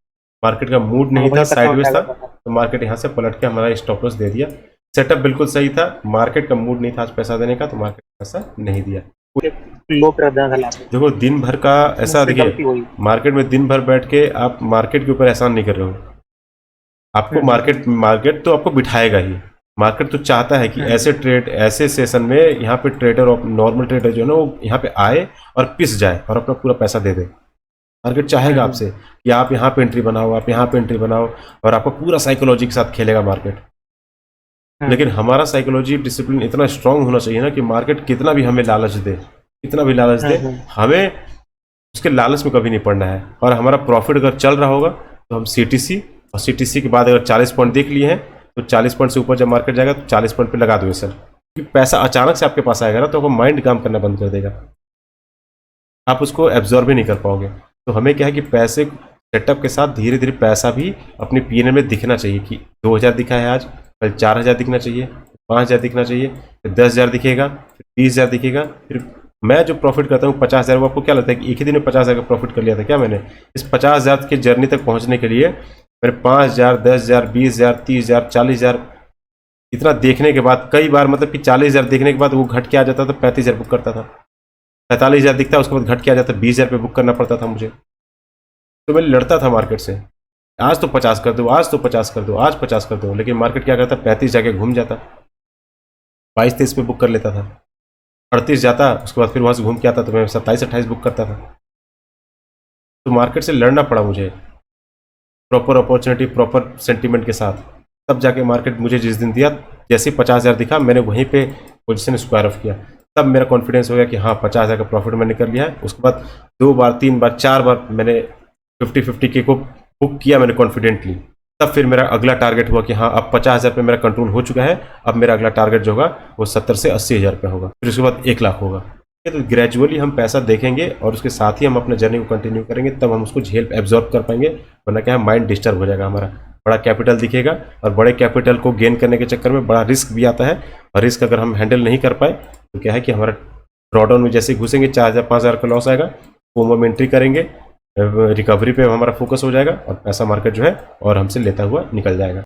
मार्केट का मूड नहीं था, साइडवेज था, तो मार्केट यहाँ से पलट के हमारा स्टॉप लॉस दे दिया। सेटअप बिल्कुल सही था, मार्केट का मूड नहीं था आज पैसा देने का, तो मार्केट पैसा नहीं दिया। लो कर देना था लास्ट में। देखो दिन भर का ऐसा, देखिए मार्केट में दिन भर बैठ के आप मार्केट के ऊपर एहसान नहीं कर रहे हो। आपको मार्केट तो आपको बिठाएगा ही। मार्केट तो चाहता है कि ऐसे ट्रेड, ऐसे सेशन में यहाँ पे ट्रेडर और नॉर्मल ट्रेडर जो है ना वो यहाँ पे आए और पिस जाए और अपना पूरा पैसा दे दे। मार्केट चाहेगा आपसे कि आप यहाँ पे एंट्री बनाओ, आप यहाँ पे एंट्री बनाओ, और आपको पूरा साइकोलॉजी के साथ खेलेगा मार्केट। लेकिन हमारा साइकोलॉजी डिसिप्लिन इतना स्ट्रांग होना चाहिए ना कि मार्केट कितना भी हमें लालच दे, कितना भी लालच दे, हमें उसके लालच में कभी नहीं पड़ना है। और हमारा प्रॉफिट अगर चल रहा होगा तो हम CTC, और CTC के बाद अगर 40 पॉइंट देख लिए हैं तो 40 पॉइंट से ऊपर जब मार्केट जाएगा तो 40 पॉइंट पे लगा दो सर। क्योंकि पैसा अचानक से आपके पास आएगा ना तो आपको माइंड काम करना बंद कर देगा, आप उसको एब्जॉर्ब ही नहीं कर पाओगे। तो हमें क्या है कि पैसे सेटअप के साथ धीरे धीरे पैसा भी अपनी PNL में दिखना चाहिए कि 2000 दिखा है आज, कल 4000 दिखना चाहिए, 5000 दिखना चाहिए, फिर 10,000 दिखेगा, फिर 20,000 दिखेगा। फिर मैं जो प्रॉफिट करता हूँ 50,000, वो आपको क्या लगता है कि एक ही दिन में 50,000 का प्रॉफिट कर लिया था क्या मैंने? इस 50,000 की जर्नी तक पहुँचने के लिए मेरे 5,000, 10,000, 20,000, 30,000, 40,000 इतना देखने के बाद, कई बार मतलब कि 40,000 देखने के बाद वो घट के आ जाता था, 35,000 बुक करता था। 45,000 दिखता, उसके बाद घट के आ जाता, 20,000 पे बुक करना पड़ता था मुझे। तो मैं लड़ता था मार्केट से, आज तो 50 कर दो, आज तो 50 कर दो, आज 50 कर दो। लेकिन मार्केट क्या करता, 35 जाके घूम जाता, 22-23 पे बुक कर लेता था, 38 जाता, उसके बाद फिर वहाँ से घूम के आता तो मैं 27-28 बुक करता था। तो मार्केट से लड़ना पड़ा मुझे प्रॉपर अपॉर्चुनिटी, प्रॉपर सेंटीमेंट के साथ। तब जाके मार्केट मुझे जिस दिन दिया, जैसे 50,000 दिखा, मैंने वहीं पे पोजीशन स्क्वायर ऑफ किया। तब मेरा कॉन्फिडेंस हो गया कि हाँ 50,000 का प्रॉफिट मैंने कर लिया है। उसके बाद 2 बार, 3 बार, 4 बार मैंने 50-50 के को बुक किया मैंने कॉन्फिडेंटली। तब फिर मेरा अगला टारगेट हुआ कि हाँ अब 50,000 पे मेरा कंट्रोल हो चुका है, अब मेरा अगला टारगेट जो होगा वो 70 से 80,000 पे होगा, फिर उसके बाद 1 लाख होगा। तो ग्रेजुअली हम पैसा देखेंगे और उसके साथ ही हम अपने जर्नी को कंटिन्यू करेंगे, तब हम उसको झेल एब्जॉर्ब कर पाएंगे। वरना क्या है, माइंड डिस्टर्ब हो जाएगा हमारा। बड़ा कैपिटल दिखेगा और बड़े कैपिटल को गेन करने के चक्कर में बड़ा रिस्क भी आता है, और रिस्क अगर हम हैंडल नहीं कर पाए तो क्या है कि हमारा ड्रॉडाउन में जैसे घुसेंगे 4,000 5,000 का लॉस आएगा, वो हम एंट्री करेंगे, रिकवरी पे हमारा फोकस हो जाएगा और पैसा मार्केट जो है और हमसे लेता हुआ निकल जाएगा।